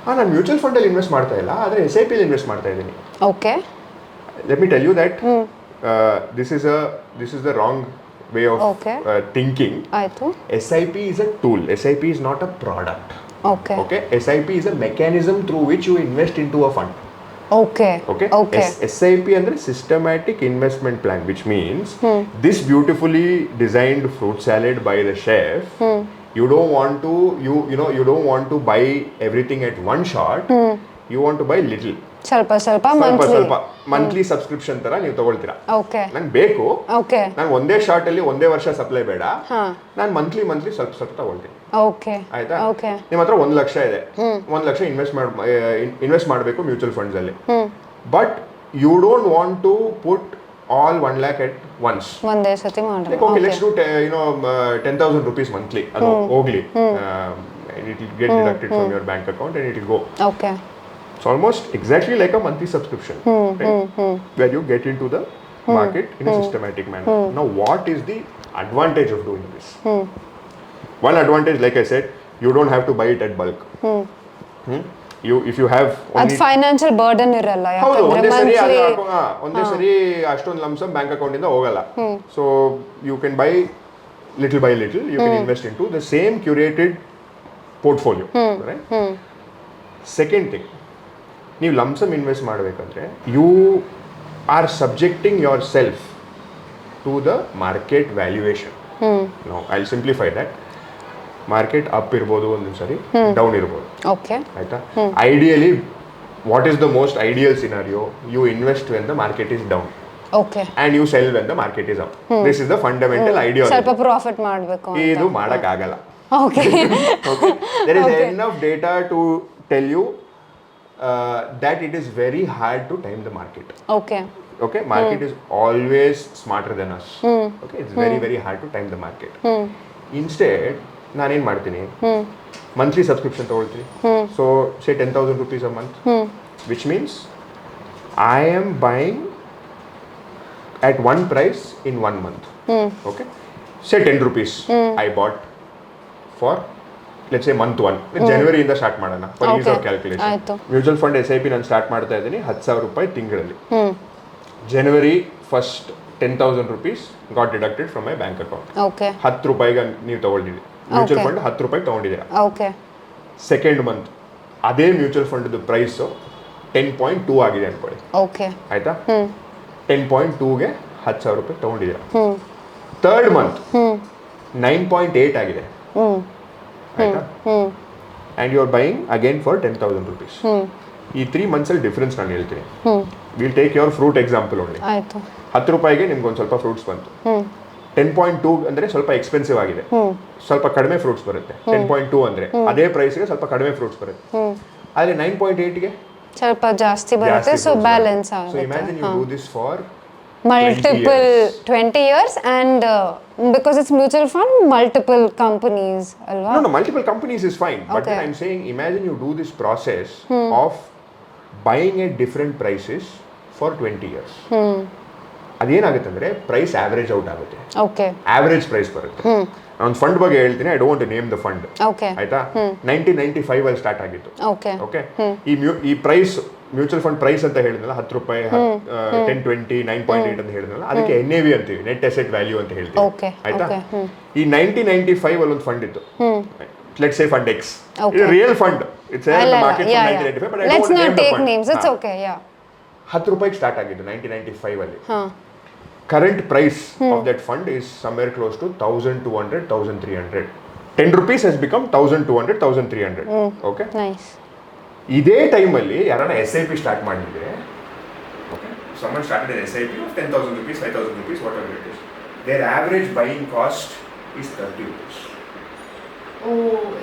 ನಾನು mutual ಫಂಡಲ್ಲಿ invest ಮಾಡ್ತಾ ಇಲ್ಲ, ಆದರೆ SIP ಅಲ್ಲಿ invest ಮಾಡ್ತಾ ಇದ್ದೀನಿ. Okay. Let me tell you that this is the wrong way of thinking. ಆಯ್ತು. SIP is a tool. SIP is not a product. Okay. SIP is a mechanism through which you invest into a fund. Okay. SIP ಅಂದ್ರೆ systematic investment plan, which means this beautifully designed fruit salad by the chef, you don't want to you don't want to buy everything at one shot. You want to buy little. ಸ್ವಲ್ಪ ಸ್ವಲ್ಪ monthly. ಸ್ವಲ್ಪ monthly subscription ತರ ನೀವು ತಗೊಳ್ತೀರಾ. Okay ನಂಗೆ ಬೇಕು, okay ನಂಗೆ ಒಂದೇ short ಅಲ್ಲಿ ಒಂದೇ ವರ್ಷ ಸಪ್ಲೈ ಬೇಡ, ನಾನು ಮಂತ್ಲಿ ಸ್ವಲ್ಪ ಸ್ವಲ್ಪ ತಗೊಳ್ತೀನಿ. ಓಕೆ ಆಯ್ತಾ? ಓಕೆ ನಿಮ್ಮ ಹತ್ರ 1 ಲಕ್ಷ ಇದೆ, 1 ಲಕ್ಷ ಇನ್ವೆಸ್ಟ್ ಮಾಡಬೇಕು ಮ್ಯೂಚುವಲ್ ಫಂಡ್ಸ್ ಅಲ್ಲಿ. But you don't want to put all 1 lakh at once. ಒಂದೇ ಸತಿ ಮಾಡಿ. Like, okay, let's do 10,000 rupees monthly. ಅದು ಹೋಗ್ಲಿ, and it will get deducted from your bank account and it will go. Okay. It's almost exactly like a monthly subscription, right? Where you get into the market in a systematic manner. Now, what is the advantage of doing this? One advantage, like I said, you don't have to buy it at bulk. If you have ಅದು financial burden ಇರಲ್ಲ. ಹೌದು, ಒಂದೇ ಯಾಕಂದ್ರೆ ಸರಿ ಅಷ್ಟೊಂದು lump sum bank account ಇಂದ ಹೋಗಲ್ಲ. So you can buy little by little, you can invest into the same curated portfolio. Second thing, ನೀವು ಲಂಸಮ್ ಇನ್ವೆಸ್ಟ್ ಮಾಡಬೇಕಂದ್ರೆ you are subjecting yourself to the market valuation. No, I will simplify that. Market up ಇರ್ಬೋದು, ಒಂದೊಂದು ಸರಿ down ಇರ್ಬೋದು. Okay ಆಯ್ತಾ? Ideally what is the most ideal scenario? You invest when the market is down, okay, and you sell when the market is up. This is the fundamental idea. ಸ್ವಲ್ಪ profit ಮಾಡಬೇಕು. ಇದು ಮಾಡಕ್ ಆಗಲ್ಲ. Okay there is enough data to tell you that it is very hard to time the market. Okay, market is always smarter than us. Okay, it's very hard to time the market. Instead, ನಾನೇನು ಮಾಡ್ತೀನಿ, monthly subscription ತೊಗೊಳ್ತೀನಿ. So say 10,000 rupees a month, which means I am buying at one price in 1 month. Okay, say 10 rupees I bought for, let's say month 1. ಜನವರಿಯಿಂದ start ಮಾಡೋಣ for is of calculation. Mutual fund SIP ನಾನು start ಮಾಡ್ತಾ ಇದ್ದೀನಿ 10,000 ರೂಪಾಯಿ ತಿಂಗಳಲ್ಲಿ. ಜನವರಿ 1st 10,000 rupees got deducted from my bank account. 10 ರೂಪಾಯಿಗೆ ನೀವು ತಗೊಂಡಿದ್ದೀರಿ, mutual fund 10 ರೂಪಾಯಿ ತಗೊಂಡಿದ್ದೀರಾ. ಸೆಕೆಂಡ್ ಮಂತ್ ಅದೇ ಮ್ಯೂಚುವಲ್ ಫಂಡ್ ಪ್ರೈಸ್ 10.2 ಆಗಿದೆ ಅನ್ಕೊಳ್ಳಿ. ಆಯ್ತಾ? 10.2ಗೆ 10,000 ರೂಪಾಯಿ ತಗೊಂಡಿದ್ದೀರಾ. ಥರ್ಡ್ ಮಂತ್ 9.8 ಆಗಿದೆ. ಆಯ್ತಾ? And you are buying again for 10,000 rupees. ಈ 3 months ಅಲ್ಲಿ ಡಿಫ್ರೆನ್ಸ್ ನಾನು ಹೇಳ್ತೀನಿ. Will take your fruit example only. 10 ರೂಪಾಯಿಗೆ ನಿಮ್ಗೆ ಒಂದು ಸ್ವಲ್ಪ ಫ್ರೂಟ್ಸ್ ಬಂತು. 10.2 ಅಂದರೆ ಸ್ವಲ್ಪ ಎಕ್ಸ್ಪೆನ್ಸಿವ್ ಆಗಿದೆ, ಸ್ವಲ್ಪ ಕಡಿಮೆ ಫ್ರೂಟ್ಸ್ ಬರುತ್ತೆ. 10.2 ಅಂದರೆ ಅದೇ ಪ್ರೈಸ್ಗೆ ಸ್ವಲ್ಪ ಕಡಿಮೆ ಫ್ರೂಟ್ಸ್ ಬರುತ್ತೆ. ಆದರೆ 9.8ಗೆ ಸ್ವಲ್ಪ ಜಾಸ್ತಿ ಬರುತ್ತೆ. ಸೊ ಬ್ಯಾಲೆನ್ಸ್ ಆಗುತ್ತೆ. So imagine you do this for multiple 20 years and because it's mutual fund, multiple companies alwa. No, multiple companies is fine, but then I'm saying imagine you do this process of buying at different prices for 20 years. ಅದೇನಾಗುತ್ತೆ ಅಂದರೆ price average out ಆಗುತ್ತೆ. Average price ಬರುತ್ತೆ. ನಾನು fund ಬಗ್ಗೆ ಹೇಳ್ತೀನಿ, I don't name the fund. ಆಯ್ತಾ? 1995 ಅಲ್ಲಿ start ಆಗಿತ್ತು. ಓಕೆ, ಈ ಪ್ರೈಸ್ ಮ್ಯೂಚುವಲ್ ಫಂಡ್ ಪ್ರೈಸ್ ಅಂತ ಹೇಳಿದ್ನಲ್ಲ, 10 ರೂಪಾಯಿ, 10.20, 9.8 ಅಂತ ಹೇಳಿದ್ನಲ್ಲ, ಅದಕ್ಕೆ NAV ಅಂತೀವಿ, ನೆಟ್ ಅಸೆಟ್ ವ್ಯಾಲ್ಯೂ ಅಂತ ಹೇಳ್ತೀವಿ. ಆಯ್ತಾ? ಈ 1995 ಅಲ್ಲಿ ಒಂದು ಫಂಡ್ ಇತ್ತು, ಲೆಟ್ಸ್ ಸೇ ಫಂಡ್ X. ಇದು real fund, it's in the market from 1995, but I don't name the fund. names, it's okay. 10 ರೂಪಾಯಿಗೆ ಸ್ಟಾರ್ಟ್ ಆಗಿದ್ದು 1995 ಅಲ್ಲಿ. Current price of that fund is somewhere close to 1,200, 1,300. 10 rupees has become 1,200, 1,300. Okay? Nice. ಇದೇ ಟೈಮಲ್ಲಿ ಯಾರನ್ನ SIP start ಮಾಡಿದ್ರೆ, okay, someone started an SIP of 10,000 rupees, 5,000 rupees, whatever it is. Their average buying cost is 30 rupees.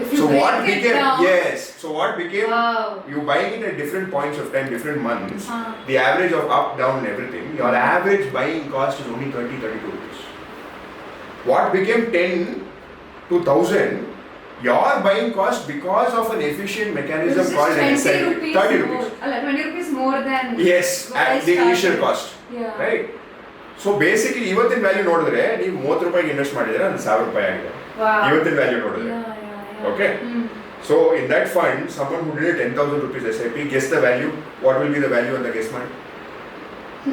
If you so break what it became down. Yes, so what became, you buying it at different points of time, different months, the average of up, down and everything, your average buying cost is only 32 rupees. What became 10 to 1,000, your buying cost, because of an efficient mechanism called an SIP, 30 rupees. 20 rupees more than at the initial cost. Right? So basically ಇವತ್ತಿನ value ನೋಡಿದ್ರೆ ನೀವು 30 ರೂಪಾಯಿಗೆ invest ಮಾಡಿದ್ರೆ ಅದು 1,000 ರೂಪಾಯಿ ಆಗಿದೆ ಇವತ್ತಿನ value ನೋಡಿದ್ರೆ. Okay? So in that fund, someone who did a 10,000 rupees SIP, guess the value. What will be the value on the guess ಮಾಡಿ?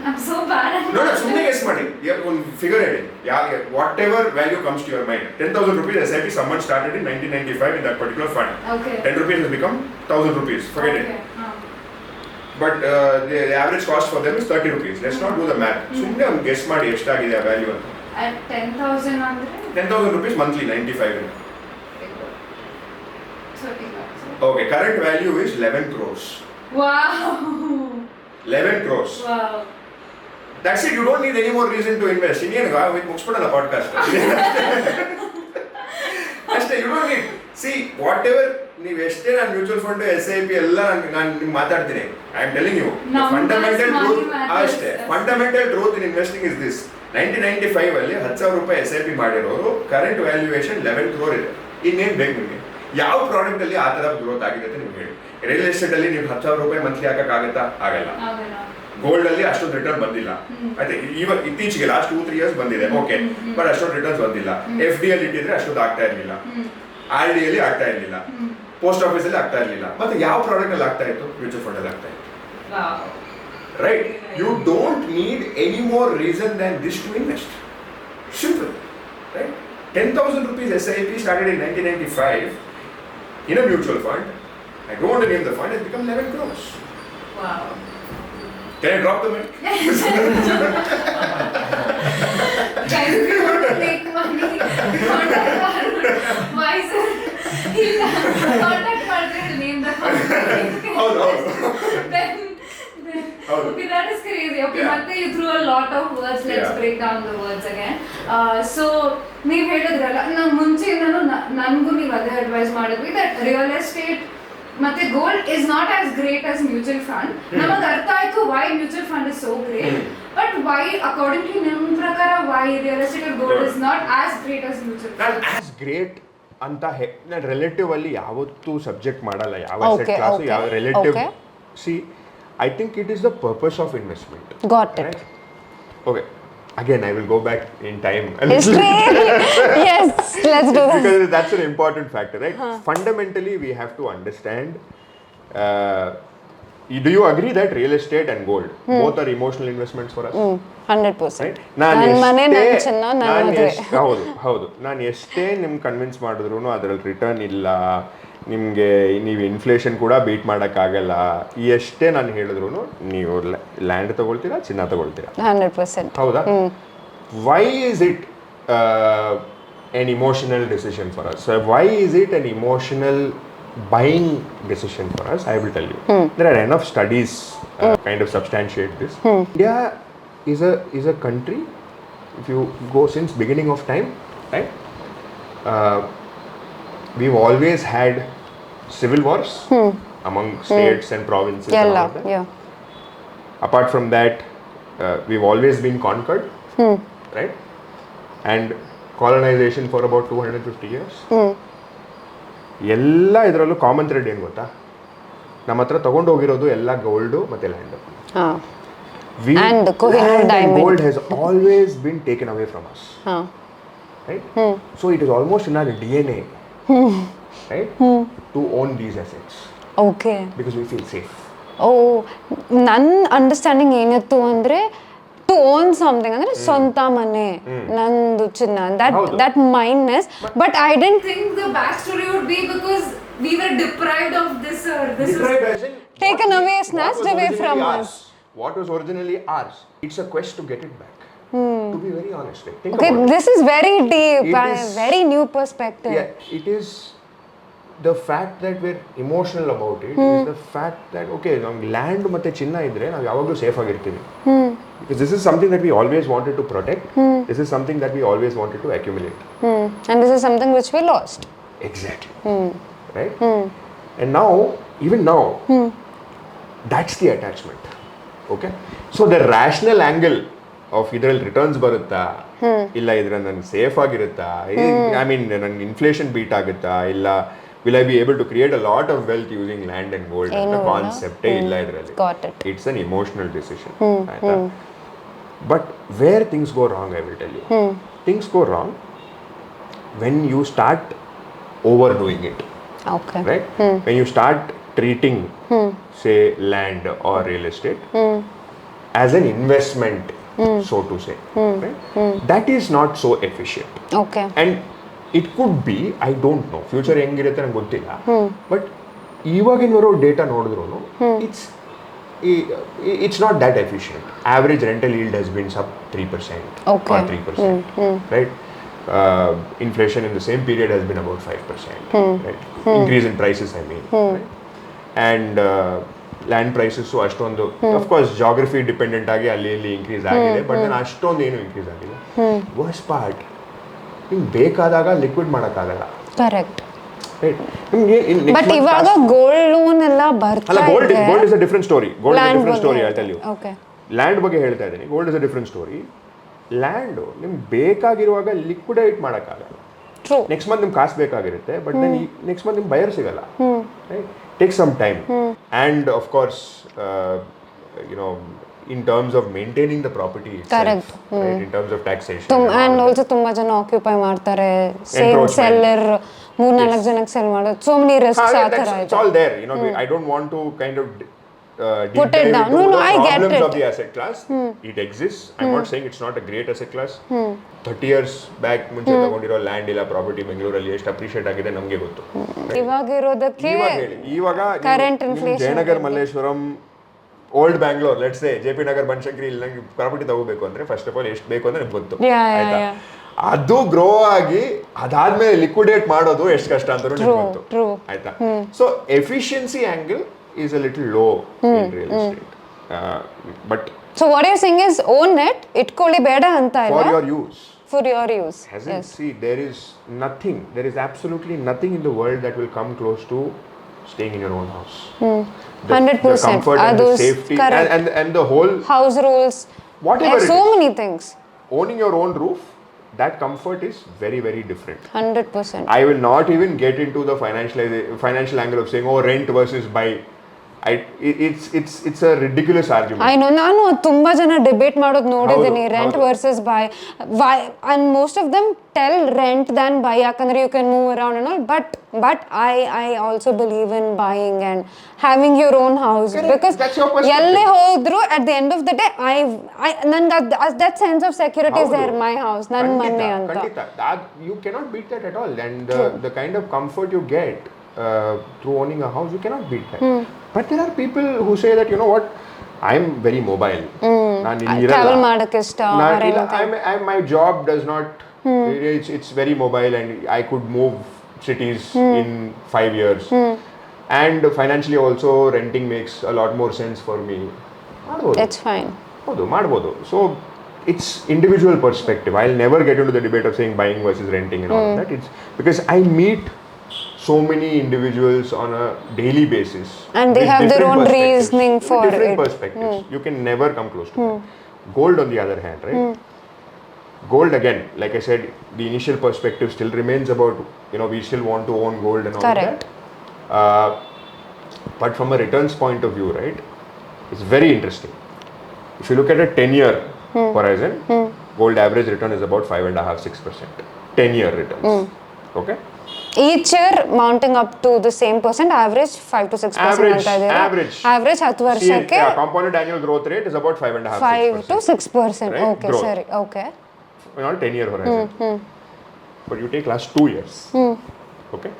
I'm so bad at No, ಸುಮ್ಮನೆ guess ಮಾಡಿ. ಒಂದು ಫಿಗರ್ ಹೇಳಿ. Whatever value comes to your mind. 10,000 rupees SIP, someone started in 1995 in that particular fund. 10 rupees has become 1,000 rupees. Forget it. But the average cost for them is 30 rupees. Let's not do the math. ಸುಮ್ಮನೆ ಒಂದು guess ಮಾಡಿ ಎಷ್ಟಾಗಿದೆ ಆ value ಅಂತ. At 10,000 ಅಂದ್ರೆ 10,000 rupees monthly, 95 in. 30 lakhs. Okay, current value is 11 crores. Wow. 11 crores. Wow. That's it. You don't need any more reason to invest. ಇನ್ನೇನು ಮುಗಿಸ್ಬಿಡೋಣ podcast ಅಷ್ಟೇ. You don't need see whatever ನೀವು ಎಷ್ಟೇ ನಾನು mutual fund SIP ಎಲ್ಲ ನಾನು ನಿಮ್ಗೆ ಮಾತಾಡ್ತೀನಿ. I am telling you fundamental truth ಅಷ್ಟೇ. Fundamental truth in investing is this. 1995 ಅಲ್ಲಿ 10,000 ರೂಪಾಯಿ SIP ಮಾಡಿರೋರು ಕರೆಂಟ್ ವ್ಯಾಲ್ಯೂಯೇಷನ್ 11 crore ಇದೆ. ಇನ್ನೇನು ಬೇಕು ನಿಮಗೆ? ಯಾವ ಪ್ರಾಡಕ್ಟ್ ಅಲ್ಲಿ ಆ ತರ ಗ್ರೋತ್ ಆಗಿದೆ ಅಂತ ನಿಮ್ಗೆ ಹೇಳಿ. ರಿಯಲ್ ಎಸ್ಟೇಟ್ ಅಲ್ಲಿ ನೀವು 10,000 ರೂಪಾಯಿ ಮಂತ್ಲಿ ಹಾಕಕ್ಕಾಗತ್ತಾ? ಆಗಲ್ಲ. ಗೋಲ್ಡ್ ಅಲ್ಲಿ ಅಷ್ಟೊಂದು ರಿಟರ್ನ್ ಬಂದಿಲ್ಲ. ಆಯ್ತು, ಇತ್ತೀಚೆಗೆ ಲಾಸ್ಟ್ 2-3 years ಬಂದಿದೆ, ಓಕೆ, ಬಟ್ ಅಷ್ಟೊಂದು ರಿಟರ್ನ್ಸ್ ಬಂದಿಲ್ಲ. FD ಅಲ್ಲಿ ಇಟ್ಟಿದ್ರೆ ಅಷ್ಟೊಂದು ಆಗ್ತಾ ಇರಲಿಲ್ಲ, RD ಅಲ್ಲಿ ಆಗ್ತಾ ಇರಲಿಲ್ಲ, ಪೋಸ್ಟ್ ಆಫೀಸ್ ಅಲ್ಲಿ ಆಗ್ತಾ ಇರಲಿಲ್ಲ. ಮತ್ತೆ ಯಾವ ಪ್ರಾಡಕ್ಟ್ ಅಲ್ಲಿ ಆಗ್ತಾ ಇತ್ತು? ಮ್ಯೂಚುವಲ್ ಫಂಡ್ ಅಲ್ಲಿ ಆಗ್ತಾ ಇತ್ತು. Right? You don't need any more reason than this to invest. Simple. Right? 10,000 rupees SIP started in 1995 in a mutual fund. I don't want to name the fund. It's become 11 crores. Wow. Can I drop the mic? Guys, if you want to make money, contact Arun. Wizr. Contact Arun and name the fund. Then, okay, that is crazy. Okay, Matte, you threw a lot of words. Let's break down the words again. So, ನೀವು ಹೇಳಿದ್ರಲ್ಲ, ನಾನು ಮುಂಚೆ ನನಗೂ ನೀವು ಅದೇ advice ಮಾಡಿದ್ವಿ that real estate ಮತ್ತೆ gold is not as great as mutual fund. ನಮಗೆ ಅರ್ಥ ಆಯ್ತು why mutual fund is so great, but why according to ನಿಮ್ಮ ಪ್ರಕಾರ why real estate gold is not as great as mutual fund? As great ಅಂತ ನಾನು relative ಅಲ್ಲಿ ಯಾವತ್ತೂ subject ಮಾಡಲ್ಲ. ಯಾವ ಅಸೆಟ್ ಕ್ಲಾಸ್ ಯಾವ relative. See I think it is the purpose of investment. Got it. Right? Okay. Again, I will go back in time. History. Yes, let's do that. Because that's an important factor, right? Fundamentally, we have to understand. Do you agree that real estate and gold both are emotional investments for us? 100%. Right? ಹೌದು. ನಾನು ಎಷ್ಟೇ ನಿಮ್ಗೆ convince ಮಾಡಿದ್ರು ಅದರಲ್ಲಿ return ಇಲ್ಲ, ನಿಮಗೆ ನೀವು inflation ಕೂಡ ಬೀಟ್ ಮಾಡೋಕ್ಕಾಗಲ್ಲ, ಎಷ್ಟೇ ನಾನು ಹೇಳಿದ್ರು ನೀವು ಲ್ಯಾಂಡ್ ತಗೊಳ್ತೀರಾ, ಚಿನ್ನ ತಗೊಳ್ತೀರಾ. 100%. ಹೌದಾ? Why is it an emotional decision for us? So why is it an emotional buying decision for us? I will tell you. There are enough studies kind of substantiate this. India is a country, if you go since beginning of time, right? We've always had civil wars among states and provinces. And all that. Yeah. Apart from that, we've always been conquered, right? And colonization for about 250 years. ಎಲ್ಲ ಇದರಲ್ಲೂ common thread ಏನು ಗೊತ್ತಾ? ನಮ್ಮ ಹತ್ರ ತಗೊಂಡು ಹೋಗಿರೋದು ಎಲ್ಲ gold ಮತ್ತೆ land. And Kohinoor diamond. Gold has always been taken away from us. Right? So it is almost in our DNA, right? To own these assets. Okay. Because we feel safe. ನನ್ನ understanding ಏನಿತ್ತು ಅಂದರೆ to own something ಅಂದರೆ ಸ್ವಂತ ಮನೆ, ನಂದು ಚಿನ್ನ, that mindness. But I didn't think the backstory would be because we were deprived of this Deprived as in taken away, snatched away from us. What was originally ours? It's a quest to get it back. To be very honest, right? Think Okay, about it. this is very deep, very new perspective. Yeah, it is the fact that we're emotional about it is the fact that okay, ನಮ್ಗೆ land ಮತ್ತೆ ಚಿನ್ನ ಇದ್ರೆ ನಾವು ಯಾವಾಗಲೂ safe ಆಗಿರ್ತೀವಿ. Because this is something that we always wanted to protect. This is something that we always wanted to accumulate. And this is something which we lost. Exactly. Right? And now, even now, that's the attachment. Okay? So the rational angle of ಇದರಲ್ಲಿ returns ಬರುತ್ತಾ, ಇಲ್ಲ ಇದ್ರಲ್ಲಿ ನನಗೆ safe ಆಗಿರುತ್ತಾ, I mean ನನಗೆ inflation beet ಆಗುತ್ತಾ, ಇಲ್ಲ will I be able to create a lot of wealth using land and gold? The concept ಇಲ್ಲ ಇದರಲ್ಲಿ. Got it. It's an emotional decision. But where things go wrong, I will tell you. Things go wrong when you start overdoing it. Okay. Right? When you start treating, say, land or real estate as an investment, so to say. Right? That is not so efficient. Okay. And it could be, I don't know, future ಹೆಂಗಿರುತ್ತೆ ನಂಗೆ ಗೊತ್ತಿಲ್ಲ, but ಇವಾಗಿನವರೋ data ನೋಡಿದ್ರು it's not that efficient. Average rental yield has been sub 3% or 3%. Right? Inflation in the same period has been about 5%. Right? Increase in prices, I mean. Right? And land prices ಅಷ್ಟೊಂದು of course geography dependent ಆಗಿ ಅಲ್ಲಿ ಇಲ್ಲಿ increase ಆಗಿದೆ, but then ಅಷ್ಟೊಂದು ಏನು increase ಆಗಿಲ್ಲ. Worst part, ನಿಮ್ಗೆ ಬೇಕಾದಾಗ ಲಿಕ್ವಿಡ್ ಮಾಡೋಕ್ಕಾಗಲ್ಲ. ಕರೆಕ್ಟ್. ರೈಟ್. ನಿಮ್ಗೆ ಬಟ್ ಇವಾಗ ಗೋಲ್ಡ್ ಲೋನ್ ಎಲ್ಲ ಬರ್ತಾ ಅಲ್ಲ, gold is a different story. Gold is a different story. I tell you. Okay. Land ಬಗ್ಗೆ ಹೇಳ್ತಾ ಇದ್ದೀನಿ. Gold is a different story. Land ನಿಮ್ಗೆ ಬೇಕಾಗಿರುವಾಗ ಲಿಕ್ವಿಡೇಟ್ ಮಾಡೋಕ್ಕಾಗಲ್ಲ. ನೆಕ್ಸ್ಟ್ ಮಂತ್ ನಿಮ್ಗೆ ಕಾಸು ಬೇಕಾಗಿರುತ್ತೆ, ಬಟ್ ದೆನ್ ನೆಕ್ಸ್ಟ್ ಮಂತ್ ನಿಮ್ಗೆ ಬಯರ್ ಸಿಗಲ್ಲ. Right. Take some time. And of course in terms of maintaining the property itself, correct. Right? In terms of taxation and also ತುಂಬಾ ಜನ ಆಕ್ಯುಪೈ ಮಾಡ್ತಾರೆ, same seller 3-4 ಜನಕ್ಕೆ cell ಮಾಡೋದು, so many risks ಆ ತರ ಇದೆ. It's all there, I don't want to kind of put it down. No, I get it. Of the asset class, it exists. I'm not saying it's not a great asset class. 30 years back ಮುಂಚೆ ತಗೊಂಡಿರೋ land ಇಲ್ಲ property ಬೆಂಗಳೂರಲ್ಲಿ ಎಷ್ಟು appreciate ಆಗಿದೆ ನಮಗೆ ಗೊತ್ತು. ಇವಾಗ ಇರೋದಕ್ಕೆ ಇವಾಗ current inflation, Jayanagar, Malleshwaram, old Bangalore, let's say J P Nagar, Banashankari ಇಲ್ಲಿ ನಂಗೆ ಪ್ರಾಪರ್ಟಿ ತಗೋಬೇಕು ಅಂದ್ರೆ ಫಸ್ಟ್ ಆಫ್ ಆಲ್ ಎಷ್ಟು ಬೇಕು ಅಂದ್ರೆ ನಿಮ್ಗೆ ಗೊತ್ತು. ಆಯ್ತಾ? ಅದು ಗ್ರೋ ಆಗಿ ಅದಾದ್ಮೇಲೆ ಲಿಕ್ವಿಡೇಟ್ ಮಾಡೋದು ಎಷ್ಟು ಕಷ್ಟ ಅಂತ ನಿಮ್ಗೆ ಗೊತ್ತು. ಆಯ್ತಾ? So efficiency angle is a little low in real estate. But so what you're saying is own it, itkoli beda anta illa, for your use. For your use. Yes. See, there is absolutely nothing in the world that will come close to staying in your own house. 100%. The comfort and the safety and the whole house rules, whatever so many things. Owning your own roof, that comfort is very, very different. 100%. I will not even get into the financial angle of saying, oh, rent versus buy. It's a ridiculous argument. I know. ನಾನು ತುಂಬಾ ಜನ debate ಮಾಡೋದು ನೋಡಿದ್ದೀನಿ, rent versus by, and most of them tell rent than buy ಯಾಕಂದ್ರೆ you can move around and all, but I also believe in buying and having your own house. Correct. Because ಎಲ್ಲೇ ಹೋದ್ರು at the end of the day ನನ್ಗೆ that sense of security is there, my house, ನನ್ನ ಮನೆ ಅಂತ. You cannot beat that at all, and the kind of comfort you get through owning a house, you cannot beat that. But there are people who say that, I'm very mobile. Travel ಮಾಡಕ್ಕೆ ಇಷ್ಟ. My job does not, it's very mobile and I could move cities in 5 years. And financially also renting makes a lot more sense for me. It's fine. ಮಾಡ್ಬೋದು. So it's individual perspective. I'll never get into the debate of saying buying versus renting and all that. It's because I meet so many individuals on a daily basis, and they have their own reasoning for different it. Perspectives. You can never come close to that. Gold, on the other hand, right? Gold, again, like I said, the initial perspective still remains about, we still want to own gold and all correct. That. But from a returns point of view, right, it's very interesting. If you look at a 10-year horizon, gold average return is about 5.5-6%. 10-year returns. Okay? Each year mounting up to the same percent, average 5-6% ಅಂತ ಇದೆ. Average 10 ವರ್ಷಕ್ಕೆ compounded annual growth rate is about 5.5-6%. Right? Okay, growth. sorry. Okay. Not 10-year horizon. But you take last 2 years. Okay?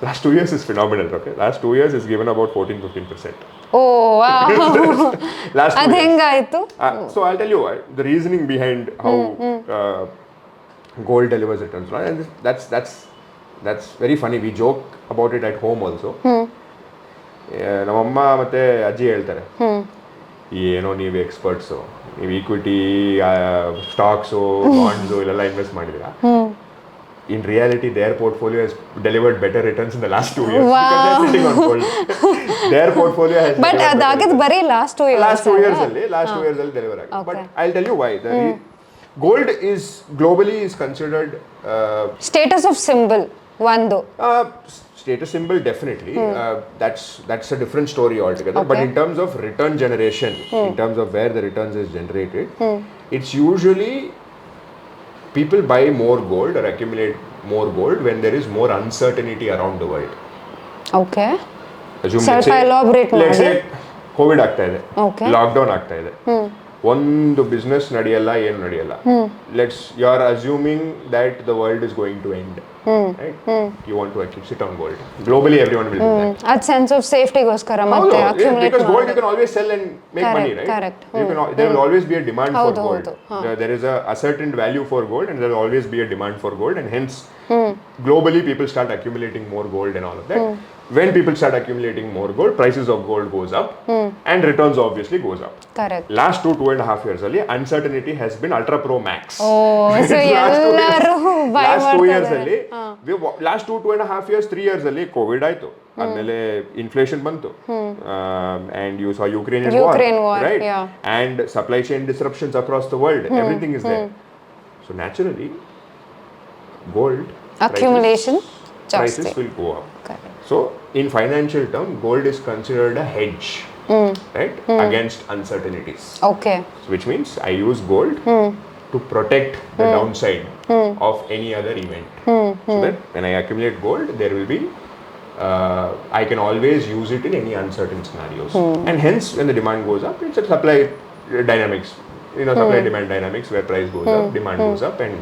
Last 2 years is phenomenal. Okay? Last 2 years is given about 14-15%. Oh, wow. Last 2 years. ಅದು ಹೆಂಗಾಯ್ತು? So I'll tell you the reasoning behind how gold delivers returns. Right? And that's very funny. We joke about it at home also. ನಮ್ಮಮ್ಮ ಮತ್ತೆ ಅಜ್ಜಿ ಹೇಳ್ತಾರೆ, ಏನೋ ನೀವು experts, ನೀವು equity, stocks, bonds ಇಲ್ಲೆಲ್ಲ invest ಮಾಡಿದ್ದೀರಾ. In reality, their portfolio has delivered better returns in the last 2 years. Wow. Because they're sitting on gold. Their portfolio has but ಅದಾಗಿದ್ದು ಬರೀ last 2 years. Last 2 years ಅಲ್ಲಿ deliver ಆಗಿದೆ. But I'll tell you why. Gold is globally is considered status of symbol ಒಂದು. Status symbol, definitely. That's a different story altogether. Okay. But in terms of return generation, in terms of where the returns is generated, it's usually people buy more gold or accumulate more gold when there is more uncertainty around the world. Okay. Let's say COVID ಆಗ್ತಾ ಇದೆ, lockdown ಆಗ್ತಾ ಇದೆ, ಒಂದು business ನಡೆಯಲ್ಲ, ಏನು ನಡೆಯಲ್ಲ. You are assuming that the world is going to end. You want to actually sit on gold. Globally, everyone will do that. That sense of safety goskara matte accumulate. Because gold you can always sell and make money, right? Correct. There will always be a demand for gold. There is a certain value for gold, and there will always be a demand for gold, and hence globally people start accumulating more gold and all of that. When people start accumulating more gold, prices of gold goes up and returns obviously goes up. Correct. Last 2.5 years ಅಲ್ಲಿ uncertainty has been ultra pro max. So ಎಲ್ಲರೂ buy last 2 years ಮಾಡ್ತಾರೆ. ಅಲ್ಲಿ last 2.5 years 3 years ಅಲ್ಲಿ Covid ಆಯ್ತು, ಆಮೇಲೆ inflation ಬಂತು, and you saw Ukrainian war, right? Yeah. And supply chain disruptions across the world, everything is there. So naturally gold Accumulation prices ಜಾಸ್ತಿ. will go up. Correct. So in financial term, gold is considered a hedge, right, against uncertainties. Okay. Which means I use gold to protect the downside of any other event. So that when I accumulate gold, there will be, I can always use it in any uncertain scenarios. And hence, when the demand goes up, it's a supply dynamics, supply demand dynamics where price goes up, demand goes up, and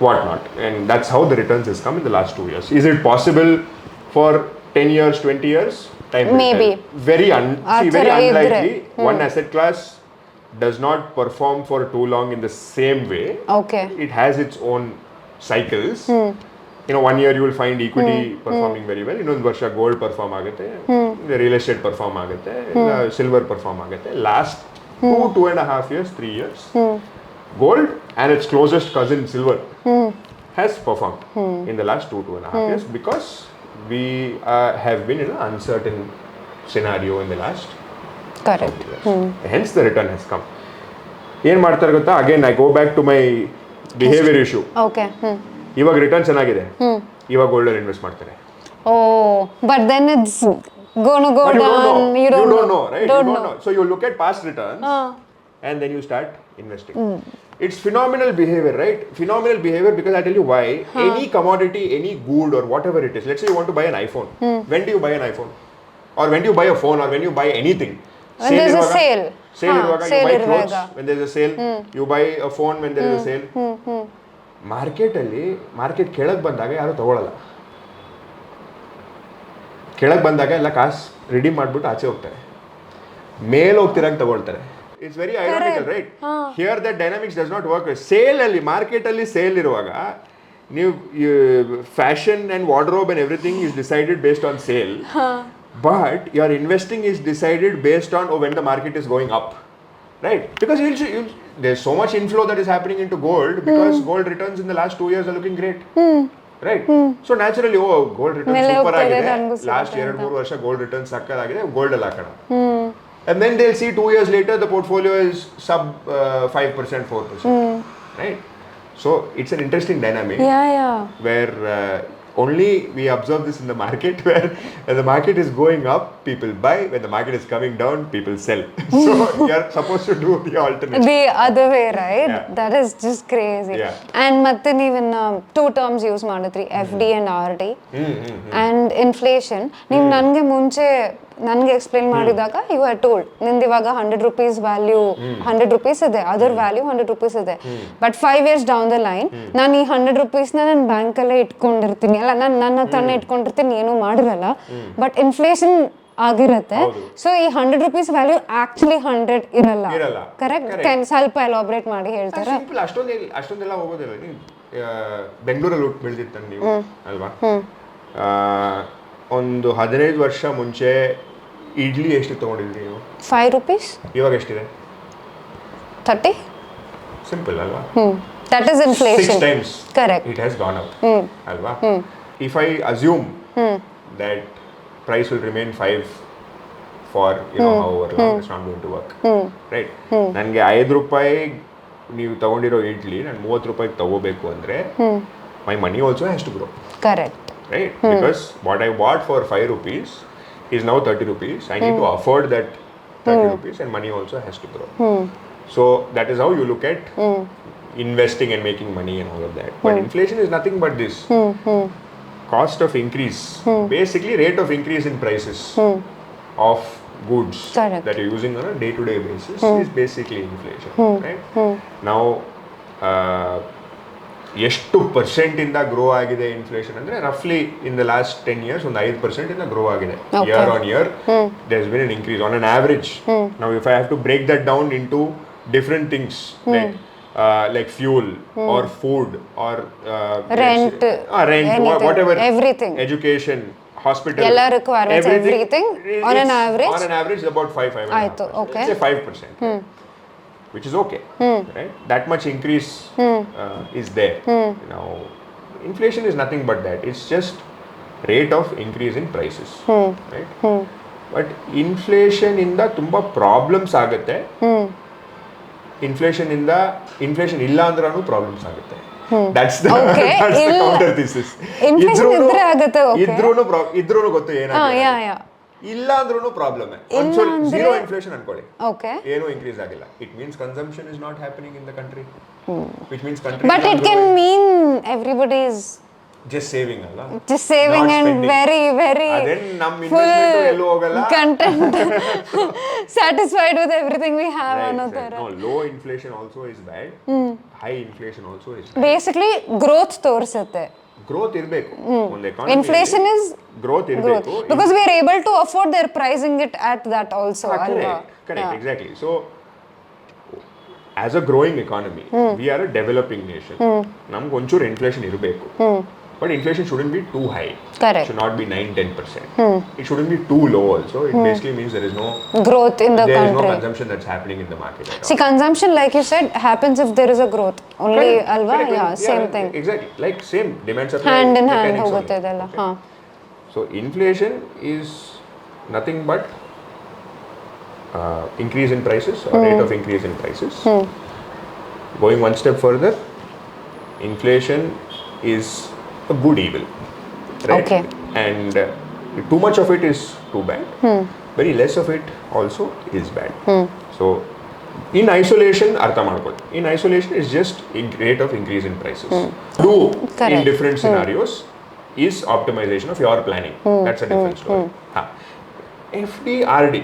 whatnot. And that's how the returns has come in the last 2 years. Is it possible for 10 years, 20 years? Time will Maybe. tell. Very unlikely. One asset class does not perform for too long in the same way. Okay. It has its own cycles. 1 year you will find equity performing very well. ಇನ್ನೊಂದು ವರ್ಷ gold perform ಆಗುತ್ತೆ, real estate perform ಆಗುತ್ತೆ, silver perform ಆಗುತ್ತೆ. Last 2.5 years, 3 years, gold and its closest cousin silver has performed in the last 2.5 years because we have been in an uncertain scenario in the last Correct. hence the return has come. ಏನು ಮಾಡ್ತಾರೆ ಗೊತ್ತಾ, again I go back to my behaviour issue. Okay. ಇವಾಗ return ಚೆನ್ನಾಗಿದೆ, ಇವಾಗ gold ಅಲ್ಲಿ invest ಮಾಡ್ತಾರೆ. Oh, but then it's gonna go But you don't down. know. You don't know, right? Don't You know. don't know. So you look at past returns and then you start investing. It's phenomenal behavior, right? Phenomenal behavior because I tell you why. Any commodity, any good or whatever it is. Let's say you want to buy an iPhone. When do you buy an iPhone? Or when do you buy a phone or when you buy anything? When there's a sale. Sale ಇರುವಾಗ you sale buy ಇರುವಾಗ. clothes when there's a sale. You buy a phone when there is a sale. ಮಾರ್ಕೆಟಲ್ಲಿ market ಕೆಳಗೆ ಬಂದಾಗ ಯಾರು ತಗೊಳ್ಳಲ್ಲ. ಕೆಳಗೆ ಬಂದಾಗ ಎಲ್ಲ ಕಾಸು ರಿಡೀಮ್ ಮಾಡಿಬಿಟ್ಟು ಆಚೆ ಹೋಗ್ತಾರೆ, ಮೇಲೆ ಹೋಗ್ತಿರಾಗ ತಗೊಳ್ತಾರೆ. It's very ironical, right? Here that dynamics does not work. ಸೇಲಲ್ಲಿ, ಮಾರ್ಕೆಟಲ್ಲಿ ಸೇಲ್ ಇರುವಾಗ ನೀವು fashion and wardrobe and everything is decided based on sale, but your investing is decided based on when the market is going up, right? Because there's so much inflow that is happening into gold because gold returns in the last 2 years are looking great, right? So naturally, gold returns super agide, last 2-3 ವರ್ಷ gold returns sakkadaಗಿದೆ, gold ಅಲ್ಲಿ ಹಾಕೋಣ. And then they'll see 2 years later the portfolio is sub 5%, 4%, right? So it's an interesting dynamic. Yeah. Where only we observe this in the market, where when the market is going up, people buy. When the market is coming down, people sell. So you're supposed to do the alternate. The other way, right? Yeah. That is just crazy. Yeah. And ಮತ್ತೆ ನೀವನ್ 2 terms use ಮಾಡಿದ್ರಿ, FD and RD. And inflation. ನೀವು ನನಗೆ explain ಮಾಡಿದಾಗ you had told ನಿಂದು ಇವಾಗ 100 rupees value 100 rupees ಇದೆ, other value 100 rupees ಇದೆ, but 5 years down the line ನಾನು ಈ 100 rupees ನನ್ನ ಬ್ಯಾಂಕಲ್ಲೇ ಇಟ್ಕೊಂಡಿರ್ತೀನಿ, ಅಲ್ಲ ನಾನು ನನ್ನ ಹತ್ರನೇ ಇಟ್ಕೊಂಡಿರ್ತೀನಿ, ಏನೂ ಮಾಡಿರಲ್ಲ, ಬಟ್ ಇನ್ಫ್ಲೇಷನ್ ಆಗಿರುತ್ತೆ. ಸೊ ಈ 100 rupees ವ್ಯಾಲ್ಯೂ ಆಕ್ಚುಲಿ 100 ಇರಲ್ಲ. ಕರೆಕ್ಟ್? ಸ್ವಲ್ಪ ಎಲಾಬ್ರೇಟ್ ಮಾಡಿ ಹೇಳ್ತಾರೆ. ಅಷ್ಟೊಂದೆಲ್ಲ ಹೋಗೋದಿಲ್ಲ. ನೀವು ಬೆಂಗಳೂರಲ್ಲಿ ಹುಟ್ಟು ಬೆಳೆದಿರ್ತಾನೆ ನೀವು ಅಲ್ವಾ? ಒಂದು 15 ವರ್ಷ ಮುಂಚೆ ಇಡ್ಲಿ ಎಷ್ಟು ತಗೊಂಡಿದ್ರಿ ನೀವು? 5 rupees. ಇವಾಗ ಎಷ್ಟಿದೆ? 30. ಸಿಂಪಲ್ ಅಲ್ವಾ? That is inflation. 6 times. Correct. It has gone up. ಅಲ್ವಾ? If I assume that price will remain 5 for however long, it's not going to work. Right? ನನಗೆ 5 ರೂಪಾಯಿ ನೀವು ತಗೊಂಡಿರೋ ಇಡ್ಲಿ ನಾನು 30 ರೂಪಾಯಿಗೆ ತಗೋಬೇಕು ಅಂದರೆ my money also has to grow. Correct. Right? Because what I bought for 5 rupees is now 30 rupees. I need to afford that 30 rupees and money also has to grow. So that is how you look at investing and making money and all of that. But inflation is nothing but this. Cost of increase. Basically rate of increase in prices of goods that you're using on a day-to-day basis is basically inflation. Right? Now, ಎಷ್ಟು ಪರ್ಸೆಂಟಿಂದ grow ಆಗಿದೆ inflation ಅಂದರೆ ರಫ್ಲಿ in the last 10 years ಒಂದು 5% ಇಂದ grow ಆಗಿದೆ. Year on year there has been an increase on an average. ನಾವು if I have to break that down into different things, like like fuel or food or Rent, rent, anything, whatever, everything. education, hospital, ಎಲ್ಲ requirements, everything, on an average? On an average, about 5.5%. ಆಯ್ತು, okay. Let's say 5%, which is okay, right? That much increase is there. Now, inflation is nothing but that. It's just rate of increase in prices, right? But inflation ಇಂದ ತುಂಬಾ problems ಆಗುತ್ತೆ. Inflation ಇಲ್ಲ ಅಂದ್ರೂ problems ಆಗುತ್ತೆ. That's the counter thesis. ಇದ್ರೂನು ಗೊತ್ತು ಏನಾಗುತ್ತೆ. ಇಲ್ಲ ಅಂದ್ರೂ ಪ್ರಾಬ್ಲಮ್. ಝೀರೋ ಇನ್ಫ್ಲೇಷನ್ ಅನ್ಕೊಳ್ಳಿ, ಏನೂ ಇನ್ಕ್ರೀಸ್ ಆಗಿಲ್ಲ. It means consumption is not happening in the country, which means country. But it can mean everybody is just saving ಅಲ್ಲ, just saving and very then ನಮ್ಮ investment ಎಲ್ಲೂ ಹೋಗಲ್ಲ, content, satisfied with everything we have ಅನ್ನೋ ತರ. No, low inflation also is bad, high inflation also is bad. Basically growth ತೋರಿಸುತ್ತೆ. Growth ಇರಬೇಕು ಒಂದು economy. Inflation is growth ಇರಬೇಕು because we are able to afford their pricing it at that also. Correct, exactly. So as a growing economy, we are a developing nation. ನಮ್ಗೆ ಒಂಚೂರು inflation ಇರಬೇಕು. But inflation shouldn't be too high. Correct. It should not be 9-10%. It shouldn't be too low also. It basically means there is no growth in the country. There is no consumption that's happening in the market. See, consumption, like you said, happens if there is a growth. Only, alva? Yeah, same thing. Exactly. Like same demand supply. Hand in hand hogutte idella. Okay. So inflation is nothing but increase in prices or rate of increase in prices. Going one step further, inflation is a good evil, right? Okay. And too much of it is too bad. Very less of it also is bad. So in isolation, artha ಮಾಡ್ಕೊಳ್ಳಿ. In isolation is just rate of increase in prices. Do in different scenarios is optimization of your planning. That's a different story. FD, RD,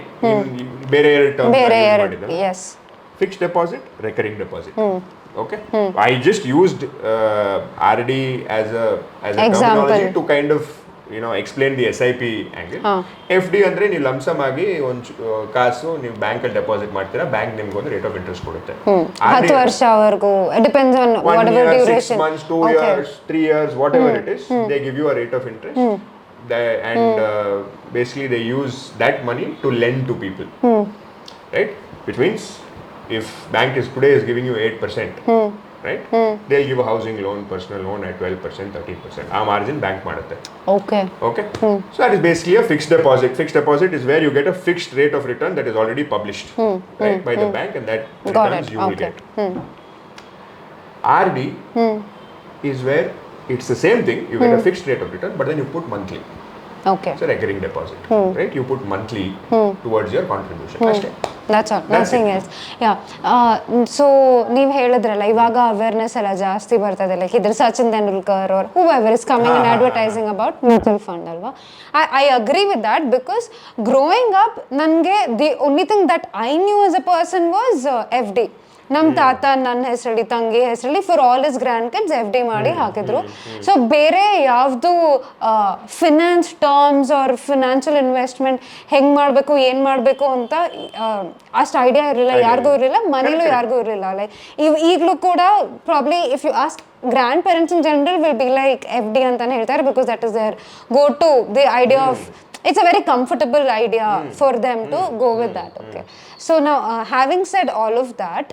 ಬೇರೆ terms ಮಾಡಿದ್ದಾರೆ. Yes. Fixed deposit, recurring deposit. Okay. I just used RD as a terminology to kind of explain the SIP angle. FD ಅಂದ್ರೆ ನೀವು lump sum ಆಗಿ ಒಂದು ಕಾಸು ನೀವು bank ಅಲ್ಲಿ deposit ಮಾಡ್ತೀರಾ, ಬ್ಯಾಂಕ್ ನಿಮ್ಗೆ ಒಂದು ರೇಟ್ ಆಫ್ ಇಂಟ್ರೆಸ್ಟ್ ಕೊಡುತ್ತೆ. 10 ವರ್ಷವರೆಗೂ depends on whatever duration, 6 months, 2 years, 3 years, whatever it is, they give you a rate of interest. And basically they use that money to lend to people, right? Which means if bank is giving you 8%, right? They'll give a housing loan, personal loan at 12%, 13%. Our margin bank ಮಾಡುತ್ತೆ. Okay. So that is basically a fixed deposit. Fixed deposit is where you get a fixed rate of return that is already published, right, by the bank, and that returns you will get. RD is where it's the same thing. You get a fixed rate of return, but then you put monthly. Okay. It's a recurring deposit, right? You put monthly towards your contribution. That's all. Nothing else. Yeah. So ನೀವು ಹೇಳಿದ್ರಲ್ಲ ಇವಾಗ awareness ಎಲ್ಲ ಜಾಸ್ತಿ ಬರ್ತದೆ, like ಇದ್ರ Sachin Tendulkar or whoever is coming and advertising about mutual fund ಅಲ್ವಾ. I agree with that because growing up ನನಗೆ the only thing that I knew as a person was FD. ನಮ್ಮ ತಾತ ನನ್ನ ಹೆಸರಲ್ಲಿ, ತಂಗಿ ಹೆಸರಲ್ಲಿ for all is grand kids FD ಮಾಡಿ ಹಾಕಿದ್ರು. ಸೊ ಬೇರೆ ಯಾವುದು finance terms are financial investment ಹೆಂಗೆ ಮಾಡಬೇಕು ಏನು ಮಾಡಬೇಕು ಅಂತ ಅಷ್ಟು ಐಡಿಯಾ ಇರಲಿಲ್ಲ, ಯಾರಿಗೂ ಇರಲಿಲ್ಲ, ಮನೇಲೂ ಯಾರಿಗೂ ಇರಲಿಲ್ಲ. ಲೈಕ್ ಈಗಲೂ ಕೂಡ probably if you ask grand parents in general will be like FD ಅಂತಾನೆ ಹೇಳ್ತಾರೆ because that is their go to the idea of it's a very comfortable idea for them to go with that. Okay. So now having said all of that,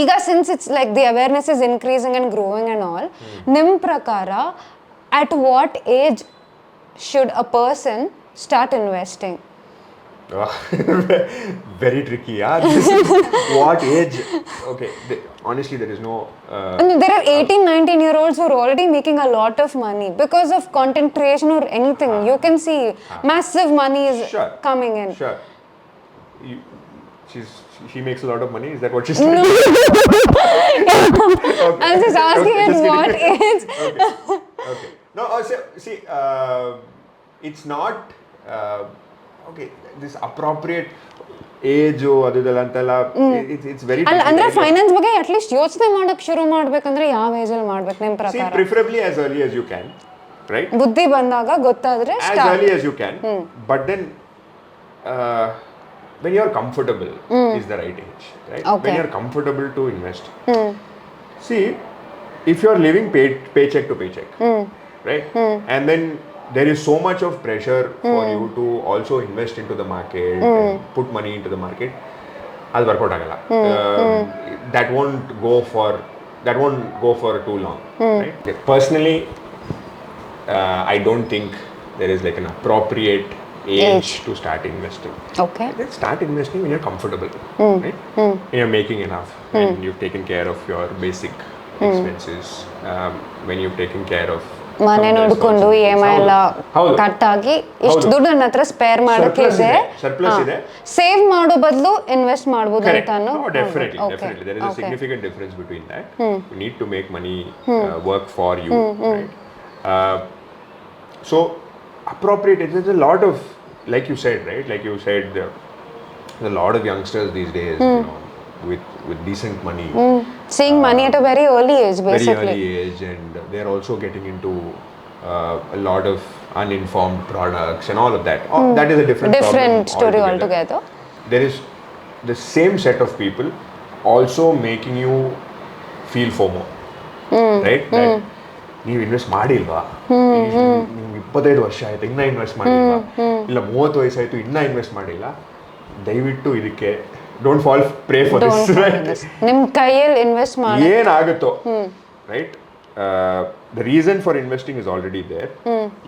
Iga, since it's like the awareness is increasing and growing and all, nim prakara, at what age should a person start investing? Very tricky. What age? Okay, honestly there is no there are 18-19-year-olds who are already making a lot of money because of content creation or anything. You can see massive money is coming in. Sure. She makes a lot of money. Is that what she's saying? Okay. I'm just asking at what age. Okay. No, see, it's not okay, this appropriate age ಅದೆಲ್ಲ ಅಂತೆಲ್ಲ it's very ಅಂದ್ರೆ finance ಬಗ್ಗೆ at least ಯೋಚನೆ ಮಾಡಕ್ಕೆ ಶುರು ಮಾಡಬೇಕಂದ್ರೆ ಯಾವ age ಅಲ್ಲಿ ಮಾಡಬೇಕು ನಿಮ್ಮ ಪ್ರಕಾರ? See, preferably as early as you can, right? ಬುದ್ಧಿ ಬಂದಾಗ ಗೊತ್ತಾದ್ರೆ as early as you can, but then when you're comfortable is the right age, right? Okay. When you're comfortable to invest. See, if you're living paycheck to paycheck, right? And then there is so much of pressure for you to also invest into the market and put money into the market. That's workout agala. That won't go for too long, right? Personally, I don't think there is like an appropriate age to start investing. Okay. Then start investing when you're comfortable, right? When you're making enough, when you've taken care of your basic expenses, when you've taken care of ಮನೆ ನೋಡ್ಕೊಂಡು EMI ಎಲ್ಲ cut ಆಗಿ ಇಷ್ಟು ದುಡ್ಡು ನನ್ನ ಹತ್ರ spare ಮಾಡಕ್ಕೆ ಇದೆ, ಸರ್ಪ್ಲಸ್ ಇದೆ, ಸೇವ್ ಮಾಡೋ ಬದಲು ಇನ್ವೆಸ್ಟ್ ಮಾಡ್ಬೋದು ಅಂತಾನು. Definitely there is a significant difference between that. You need to make money work for you, right? So appropriate age, there's a lot of, like you said, right? Like you said, there's a lot of youngsters these days, you know, with decent money, seeing money at a very early age, basically. very early age, and they're also getting into a lot of uninformed products and all of that. That is a different story altogether. There is the same set of people also making you feel FOMO, right? That ನೀವು invest ಮಾಡಿಲ್ವಾ, ನಿಮ್ಗೆ 25 ವರ್ಷ ಆಯ್ತು ಇನ್ನೂ invest ಮಾಡಿಲ್ವಾ, ಇಲ್ಲ 30 ವಯಸ್ಸಾಯ್ತು ಇನ್ನೂ invest ಮಾಡಿಲ್ಲ, ದಯವಿಟ್ಟು ಇದಕ್ಕೆ don't fall pray for this. ನಿಮ್ಮ ಕೈಯಲ್ಲಿ ಇನ್ವೆಸ್ಟ್ ಮಾಡಿ ಏನಾಗುತ್ತೋ, right? The reason for investing is already there.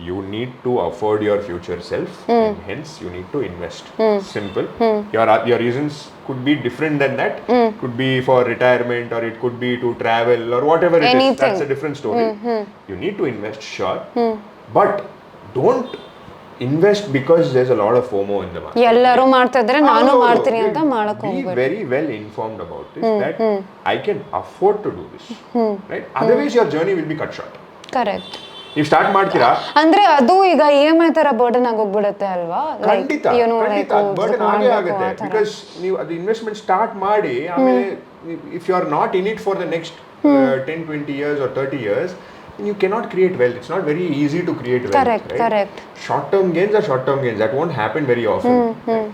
You need to afford your future self, and hence you need to invest. Simple. Your reasons could be different than that. Could be for retirement, or it could be to travel, or whatever it is. That's a different story. You need to invest, sure, but don't invest because there's a lot of FOMO in the market. ಎಲ್ಲರೂ ಮಾಡ್ತಾ ಇದ್ರೆ ನಾನು ಮಾಡ್ತೀನಿ ಅಂತ ಮಾಡಕ್ Be ಹೋಗ್ಬೇಡಿ. very well informed about this, that I can afford to do this, right? Otherwise your journey will be cut short. Correct. ನೀವು start ಮಾಡ್ತೀರಾ ಅಂದ್ರೆ ಅದು ಈಗ EMI ತರ ಬರ್ಡನ್ ಆಗೋಗ್ಬಿಡುತ್ತೆ ಅಲ್ವಾ? ಖಂಡಿತ ಬರ್ಡನ್ ಆಗೇ ಆಗುತ್ತೆ. ಬಿಕಾಸ್ ನೀವು ಅದು ಇನ್ವೆಸ್ಟ್ಮೆಂಟ್ ಸ್ಟಾರ್ಟ್ ಮಾಡಿ ಆಮೇಲೆ if you are not in it for the next 10-20 years or 30 years, you cannot create wealth. It's not very easy to create wealth. Correct. Short-term gains are short-term gains. That won't happen very often. Right?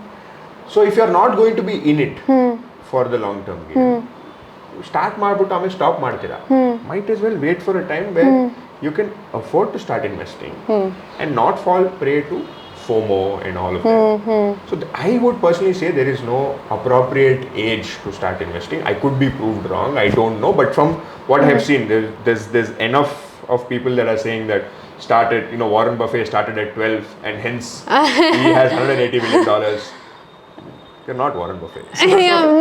So if you're not going to be in it for the long-term gain, start ಮಾಡ್ಬಿಟ್ಟು ಆಮೇಲೆ stop ಮಾಡ್ತೀರಾ. Might as well wait for a time where you can afford to start investing and not fall prey to FOMO and all of that. So I would personally say there is no appropriate age to start investing. I could be proved wrong. I don't know. But from what I have seen, there's enough of people that are saying that started, you know, Warren Buffett started at 12 and hence he has $180 million. You're not Warren Buffett.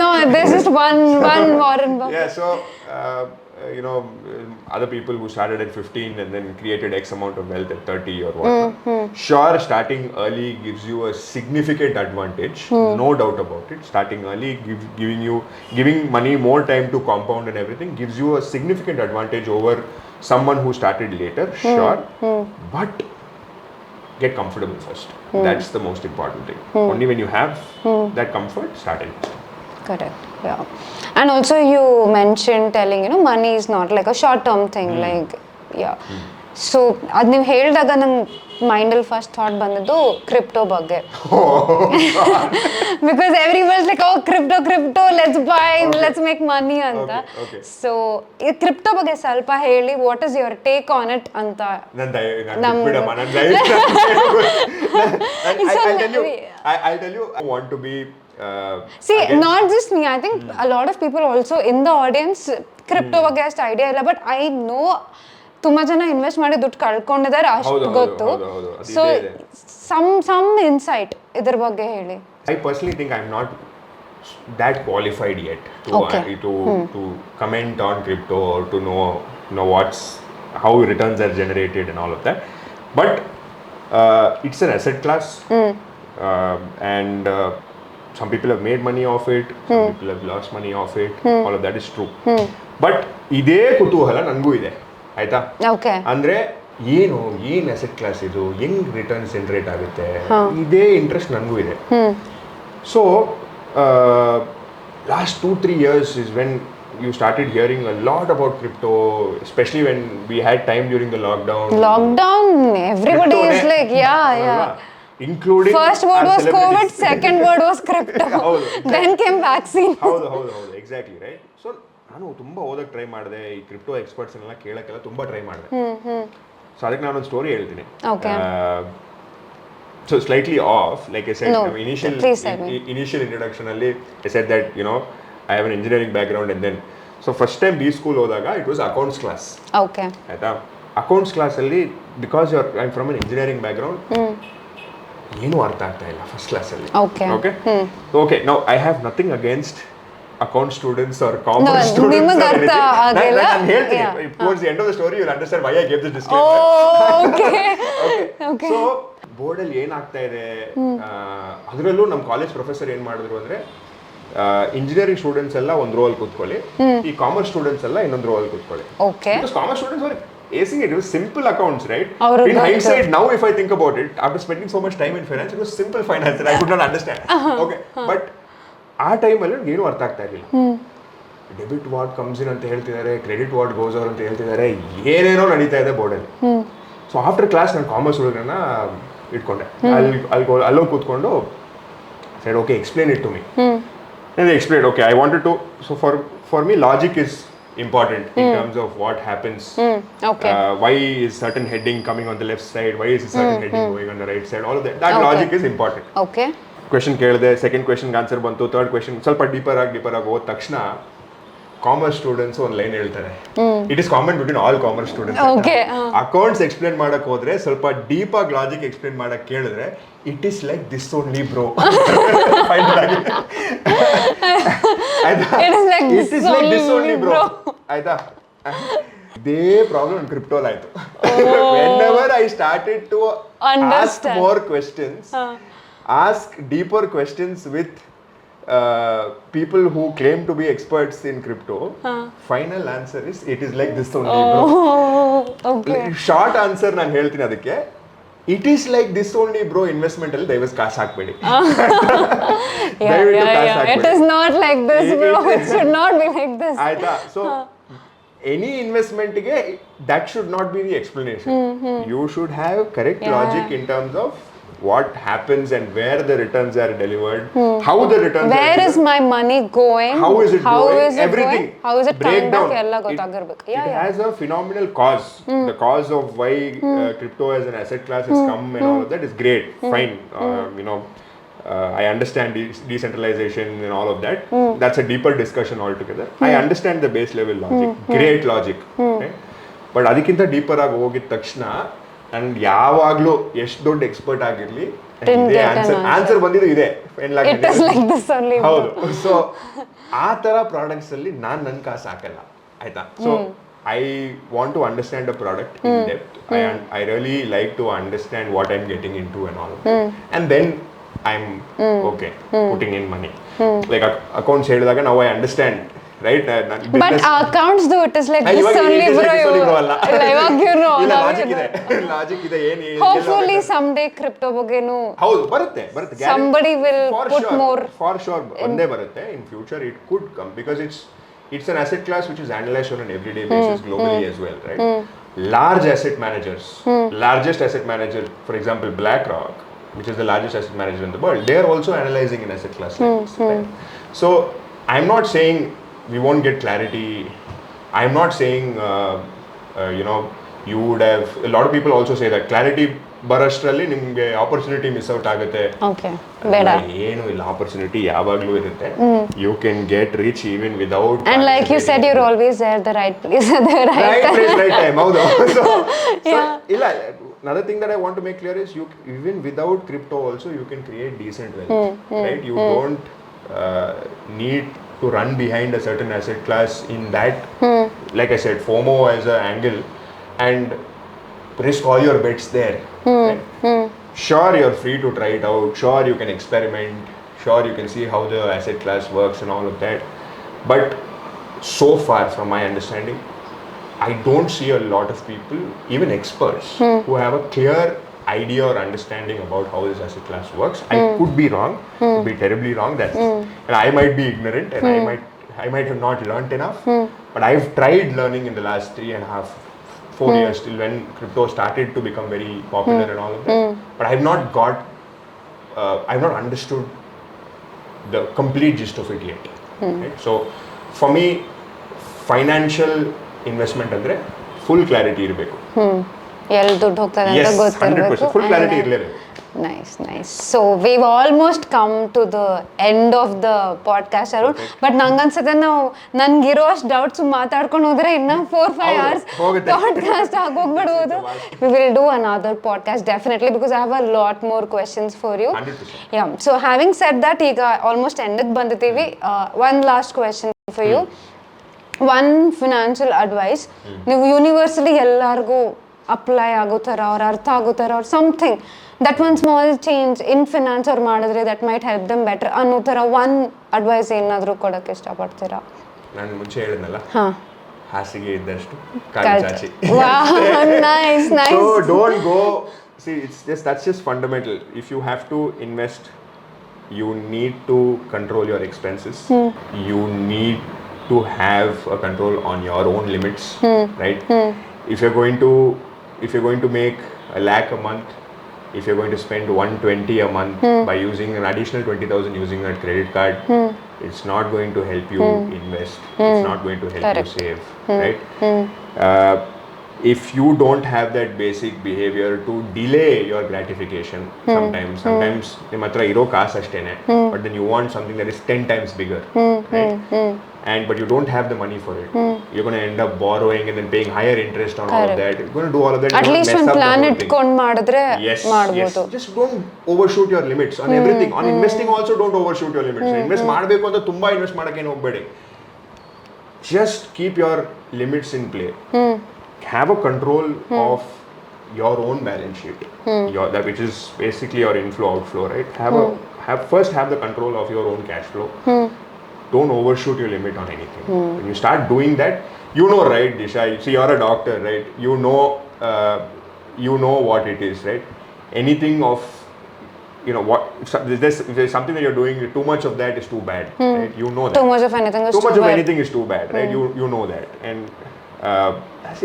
No, there's just one Warren Buffett. Yeah, so you know, other people who started at 15 and then created X amount of wealth at 30 or whatnot. Sure, starting early gives you a significant advantage, no doubt about it. Starting early, giving money more time to compound and everything gives you a significant advantage over someone who started later, sure. But get comfortable first. That's the most important thing. Only when you have that comfort, start investing. Correct. Yeah. And also you mentioned telling, you know, money is not like a short term thing, like, yeah. So ಅದು ನೀವು ಹೇಳಿದಾಗ ನಂಗೆ ಮೈಂಡಲ್ಲಿ first thought ಬಂದಿದ್ದು crypto ಬಗ್ಗೆ. Because everybody like oh crypto let's buy let's make money ಅಂತ. So ಈ crypto ಬಗ್ಗೆ ಸ್ವಲ್ಪ ಹೇಳಿ, what is your take on it ಅಂತ. I'll tell you, I want to be see, not just me, I think a lot of people also in the audience crypto ಬಗ್ಗೆ ಅಷ್ಟು idea ಇಲ್ಲ, but I know ತುಂಬಾ ಜನ invest ಮಾಡಿ ದುಡ್ಡು ಕಳ್ಕೊಂಡಿದ್ದಾರೆ ಅಷ್ಟು ಗೊತ್ತು. ಸೊ ಸಮ್ ಇನ್ಸೈಟ್ ಇದ್ರ ಬಗ್ಗೆ ಹೇಳಿ. I personally think I'm not that qualified yet to comment on crypto or to know how returns are generated and all of that, but it's an asset class, and some people have made money off it, some people have lost money off it, all of that is true. But ಇದೇ ಕುತೂಹಲ ನನಗೂ ಇದೆ, ಆಯ್ತಾ? ಅಂದ್ರೆ ಏನ್ asset class ಇದು, ಹೆಂಗ್ returns generate ಆಗುತ್ತೆ, ಇದೇ ಇಂಟ್ರೆಸ್ಟ್ ನನಗೂ ಇದೆ. So last 2-3 years is when you started hearing a lot about crypto, especially when we had time during the lockdown. Everybody is like, yeah. including first word our was COVID, celebrities. second word was crypto. ಹೌದು, Then came vaccine. ಹೌದು exactly right. So ನಾನು ತುಂಬ ಓದಕ್ಕೆ try ಮಾಡಿದೆ, ಈ crypto experts ಎಲ್ಲ ಕೇಳೋಕ್ಕೆಲ್ಲ ತುಂಬ try ಮಾಡಿದೆ. ಸೊ ಅದಕ್ಕೆ ನಾನೊಂದು ಸ್ಟೋರಿ ಹೇಳ್ತೀನಿ. So slightly off, like I said, initial introduction alli I said that, you know, I have an engineering background, and then so first time B school hodaga it was accounts class. Okay. Aita accounts class alli, because I'm from an engineering background, ಏನು ಅರ್ಥ ಆಗ್ತಾ ಇಲ್ಲ first class ಅಲ್ಲಿ. Okay, now I have nothing against account students or commerce students. ನಿಮಗೆ ಅರ್ಥ ಆಗಿಲ್ಲ. ನಾನು ಹೇಳ್ತೀನಿ, towards the end of the story you'll understand why I gave this disclaimer. Okay. So ಬೋರ್ಡಲ್ಲಿ ಏನಾಗ್ತಾ ಇದೆ, ಅದರಲ್ಲೂ ನಮ್ಮ ಕಾಲೇಜ್ ಪ್ರೊಫೆಸರ್ ಏನು ಮಾಡಿದ್ರು ಅಂದರೆ, ಇಂಜಿನಿಯರಿಂಗ್ ಸ್ಟೂಡೆಂಟ್ಸ್ ಎಲ್ಲ ಒಂದು ರೋಲ್ ಕೂತ್ಕೊಳ್ಳಿ, ಈ ಕಾಮರ್ಸ್ ಸ್ಟೂಡೆಂಟ್ಸ್ ಎಲ್ಲ ಇನ್ನೊಂದು ರೋಲ್ ಕೂತ್ಕೊಳ್ಳಿ. ಕಾಮರ್ಸ್ ಸ್ಟೂಡೆಂಟ್ಸ್ ಅವರು acing it was simple accounts, right? In hindsight, now if I think about it, after spending so much time in finance, it was simple finance that I could not understand. Okay, but ಆ ಟೈಮಲ್ಲಿ ಏನು ಅರ್ಥ ಆಗ್ತಾ ಇರಲಿಲ್ಲ. Debit what comes in ಅಂತ ಹೇಳ್ತಿದ್ದಾರೆ, credit what goes out ಅಂತ ಹೇಳ್ತಿದ್ದಾರೆ, ಏನೇನೋ ನಡೀತಾ ಇದೆ ಬೋರ್ಡಲ್ಲಿ. ಸೊ ಆಫ್ಟರ್ ಕ್ಲಾಸ್ ನಾನು ಕಾಮರ್ಸ್ ಹುಡುಗರನ್ನ ಇಟ್ಕೊಂಡೆ, ಅಲ್ಲೋಗಿ ಕೂತ್ಕೊಂಡು said, okay, explain it to me. And they explained, okay, I wanted to, so for me logic is important in terms of what happens. Why is certain heading coming on the left side, why is certain heading going on the right side, all of that logic is important. Question ಕೇಳಿದೆ, second ಕ್ವೆಶ್ಚನ್ಗೆ answer ಬಂತು, third question ಸ್ವಲ್ಪ deeper ಆಗಿ ಹೋದ ತಕ್ಷಣ commerce students ಒಂದು line ಹೇಳ್ತಾರೆ, it is common between all commerce students. Accounts explain ಮಾಡಕ್ ಹೋದ್ರೆ ಸ್ವಲ್ಪ ಡೀಪ್ ಆಗಿ ಲಾಜಿಕ್ ಎಕ್ಸ್ಪ್ಲೇನ್ ಮಾಡಕ್ ಕೇಳಿದ್ರೆ, it is like this only bro. It is like this only bro. ಆಯ್ತಾ, ಇದೇ ಪ್ರಾಬ್ಲಮ್ ಕ್ರಿಪ್ಟೋಲ್ ಆಯ್ತು. Whenever I started to ask more questions, ask deeper questions with people who claim to be experts in crypto, final answer is it is like this only bro. Short answer ನಾನು ಹೇಳ್ತೀನಿ ಅದಕ್ಕೆ, it is like this only bro. Investment ಅಲ್ಲಿ ದಯವಿಟ್ಟು ಕಾಸು ಹಾಕಬೇಡಿ. It is not like this bro. It should not be like this. ಆಯ್ತಾ? So any investment ಗೆ that should not be the explanation. You should have correct logic in terms of what happens and where the returns are delivered, how the returns where are delivered, is my money going, how is it going, everything, how is it breakdown. ella gottagirbeku. It has a phenomenal cause. The cause of why crypto as an asset class has come and all of that is great, fine. You know, I understand decentralization and all of that. That's a deeper discussion altogether. I understand the base level logic, great logic, right? But ಅದಕ್ಕಿಂತ deeper ಆಗಿ ಹೋಗಿದ ತಕ್ಷಣ and ಯಾವಾಗ್ಲೂ ಎಷ್ಟು ದೊಡ್ಡ expert ಆಗಿರ್ಲಿ, answer ಬಂದಿದ್ದು ಇದೆ, ಹೌದು. ಸೊ ಆ ತರ ಪ್ರಾಡಕ್ಟ್ಸ್ ಅಲ್ಲಿ ನನ್ನ ಕಾಸು ಹಾಕಲ್ಲ, ಆಯ್ತಾ? So I want to understand a product in depth. I really like to understand what I am getting into and all, and then I'm okay putting in money. Like accounts ಹೇಳಿದಾಗ now I understand, right? But accounts do it is like this only bro. Like you know, logic ಇದೆ ಏನು. Hopefully someday crypto ಬಗ್ಗೆನೂ ಹೌದು ಬರುತ್ತೆ. Somebody will put more. For sure ಒಂದೇ ಬರುತ್ತೆ. In future it could come because it's an asset class which is analyzed on an everyday basis globally as well, right? Large asset managers, largest asset manager, for example BlackRock, which is the largest asset manager in the world, they are also analyzing an asset class like this, right? So I'm not saying we won't get clarity. I'm not saying you know, you would have, a lot of people also say that clarity ಬರೋಷ್ಟರಲ್ಲಿ ನಿಮಗೆ opportunity miss out ಆಗುತ್ತೆ. ಏನು ಇಲ್ಲ, opportunity ಯಾವಾಗಲೂ ಇರುತ್ತೆ. You can get rich even without, and like you said you're always there at the right place at the right time. ಹೌದು. ಇಲ್ಲ, another thing that I want to make clear is you even without crypto also you can create decent wealth, right? You don't need to run behind a certain asset class in that, like I said, FOMO as an angle and risk all your bets there, right? Sure, you're free to try it out, sure you can experiment, sure you can see how the asset class works and all of that, but so far from my understanding I don't see a lot of people, even experts, who have a clear idea or understanding about how this asset class works. I could be wrong, could be terribly wrong, and I might be ignorant, and I might have not learnt enough, but I've tried learning in the last 3.5-4 years till when crypto started to become very popular and all of that, but I've not got I've not understood the complete gist of it yet. Right? So for me, financial investment ಅಂದ್ರೆ full clarity ಇರಬೇಕು. ಎಲ್ಲಿ ದುಡ್ಡು ಹೋಗ್ತದೆ ಅಂತ Yes, ಗೊತ್ತಿರಬೇಕು 100% full clarity ಇರಲೇಬೇಕು. Nice. So we've almost come to the end of the podcast, Arun. But ನಂಗನ್ಸುತ್ತೆ ನಾವು ನನ್ಗಿರೋಷ್ಟು doubts ಮಾತಾಡ್ಕೊಂಡು ಹೋದ್ರೆ ಇನ್ನ 4-5 hours podcast ಆಗೋಗ್ಬಿಡ್ಬೋದು. We will do another podcast definitely because I have a lot more questions for you. 100%. Yeah. So having said that, ಈಗ almost ಎಂಡಿಗೆ ಬಂದಿದ್ದೀವಿ. One last question for you. One financial advice. ನೀವು universally ಎಲ್ಲರಿಗೂ apply ಆಗೋ ಥರ ಅವ್ರ ಅರ್ಥ ಆಗೋ ಥರ ಅವ್ರ something that one small change in finance ಅವ್ರು ಮಾಡಿದ್ರೆ that might help them better ಅನ್ನೋ ಥರ ಒನ್ ಅಡ್ವೈಸ್ ಏನಾದರೂ ಕೊಡೋಕ್ಕೆ ಇಷ್ಟಪಡ್ತೀರಾ? ನಾನು ಮುಂಚೆ ಹೇಳಿದ್ನಲ್ಲ, ಹಾಸಿಗೆ ಇದ್ದಷ್ಟು Correct. Wow, nice. So don't go, see, that's just fundamental. If you have to invest, you need to control your expenses. You need to have a control on your own limits, right? If you're going to make a lakh a month, if you're going to spend 120 a month by using an additional 20,000 using a credit card, it's not going to help you invest. It's not going to help you save, right? If you don't have that basic behavior to delay your gratification, sometimes ನಿಮ್ಮ ಹತ್ರ ಇರೋ ಕಾಸು ಅಷ್ಟೇನೆ, but then you want something that is 10 times bigger, right? But you don't have the money for it. You're going to end up borrowing and then paying higher interest on all of that. You're going to do all of that. At least ಒಂದು plan ಇಟ್ಕೊಂಡು ಮಾಡಿದ್ರೆ ಮಾಡ್ಬೋದು. Just don't overshoot your limits on everything. On investing also don't overshoot your limits. Invest ಮಾಡಬೇಕು ಅಂತ ತುಂಬಾ invest ಮಾಡಕ್ಕೆ ಏನು ಹೋಗಬೇಡಿ. Just keep your limits in play. Have a control of your own balance sheet, that which is basically your inflow outflow, right? First have the control of your own cash flow. Don't overshoot your limit on anything. When you start doing that, you know, right, Deesha? See, you're a doctor, right? You know what it is, right? Anything of, you know, what if there's something that you're doing, too much of that is too bad, right? You know that. Too much of anything is too bad. Too much of anything is too bad, right? You know that, and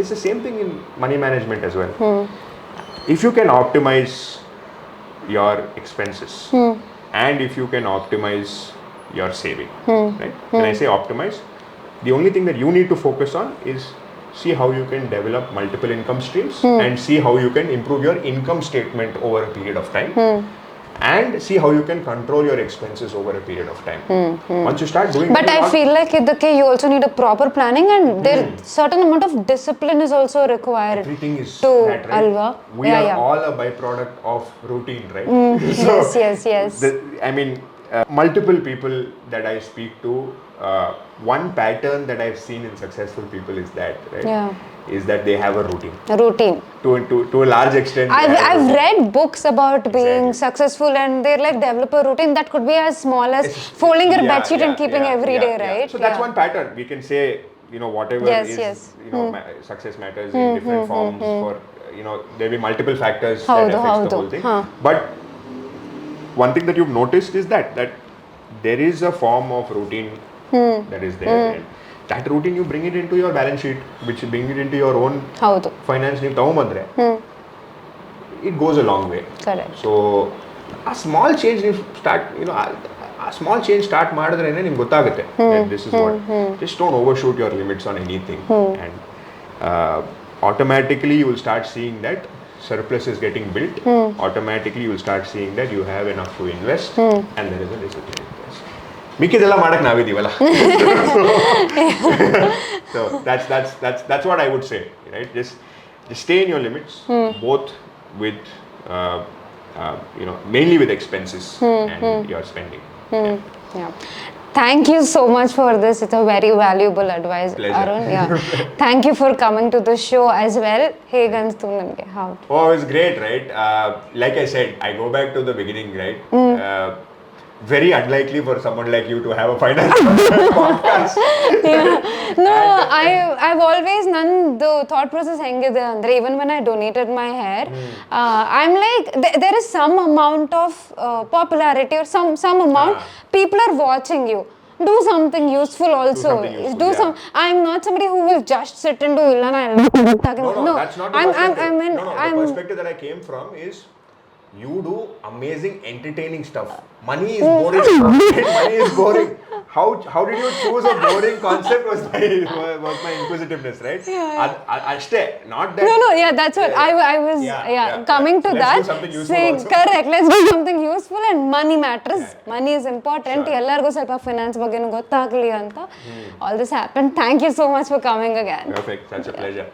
it's the same thing in money management as well. If you can optimize your expenses and if you can optimize your saving, right? When I say optimize, the only thing that you need to focus on is see how you can develop multiple income streams and see how you can improve your income statement over a period of time. And see how you can control your expenses over a period of time. Once you start doing but that, I feel like idake you also need a proper planning and there certain amount of discipline is also required. Everything is to that, right? alva. We are all a byproduct of routine, right? Yes. I mean, multiple people that I speak to, one pattern that I've seen in successful people is that, right? Is that they have a routine. To a large extent. I've read books about being successful and they're like develop a routine that could be as small as folding your bedsheet and keeping every day, right? So that's one pattern. We can say, you know, whatever you know, success matters in different forms for, you know, there'll be multiple factors that affects the whole thing. But one thing that you've noticed is that there is a form of routine that is there. And that routine you bring it into your balance sheet, which you bring it into your own finance. ನೀವು ತಗೊಂಬಂದ್ರೆ it goes a long way. Correct. So a small change ನೀವು start, you know, a small change start ಮಾಡಿದ್ರೇನೆ ನಿಮ್ಗೆ ಗೊತ್ತಾಗುತ್ತೆ that this is what. Just don't overshoot your limits on anything, and automatically you will start seeing that surplus is getting built. Automatically you will start seeing that you have enough to invest, and there is a discipline. ಮಿಕ್ಕಿದೆಲ್ಲ ಮಾಡಕ್ಕೆ ನಾವಿದೀವಲ್ಲ. So that's what I would say, right? Just stay in your limits, both with you know, mainly with expenses and your spending. Thank you so much for this. It's a very valuable advice. Pleasure. Arun. Thank you for coming to the show as well. ಹೇಗೆ ಅನ್ಸ್ತು ನಿಮಗೆ? How? Oh, it was great, right? Like I said, I go back to the beginning, right? Very unlikely for someone like you to have a finance podcast. No, I've always the thought process ಹೆಂಗಿದೆ ಅಂದ್ರೆ even when I donated my hair, I'm like there is some amount of popularity or some amount people are watching you. Do something useful also. I'm not somebody who will just sit and do No, that's not the perspective. The perspective that I came from is You do amazing entertaining stuff. Money is boring. Money is boring. How did you choose a boring concept was my inquisitiveness, right? Ashte, not that. No, yeah, that's what I was coming to Let's that. do something useful Saying also. correct, let's do something useful and money matters. Money is important. ಎಲ್ಲರಿಗೂ ಸ್ವಲ್ಪ finance ಬಗ್ಗೆನೂ ಗೊತ್ತಾಗ್ಲಿ ಅಂತ. All this happened. Thank you so much for coming again. Perfect. Such a pleasure.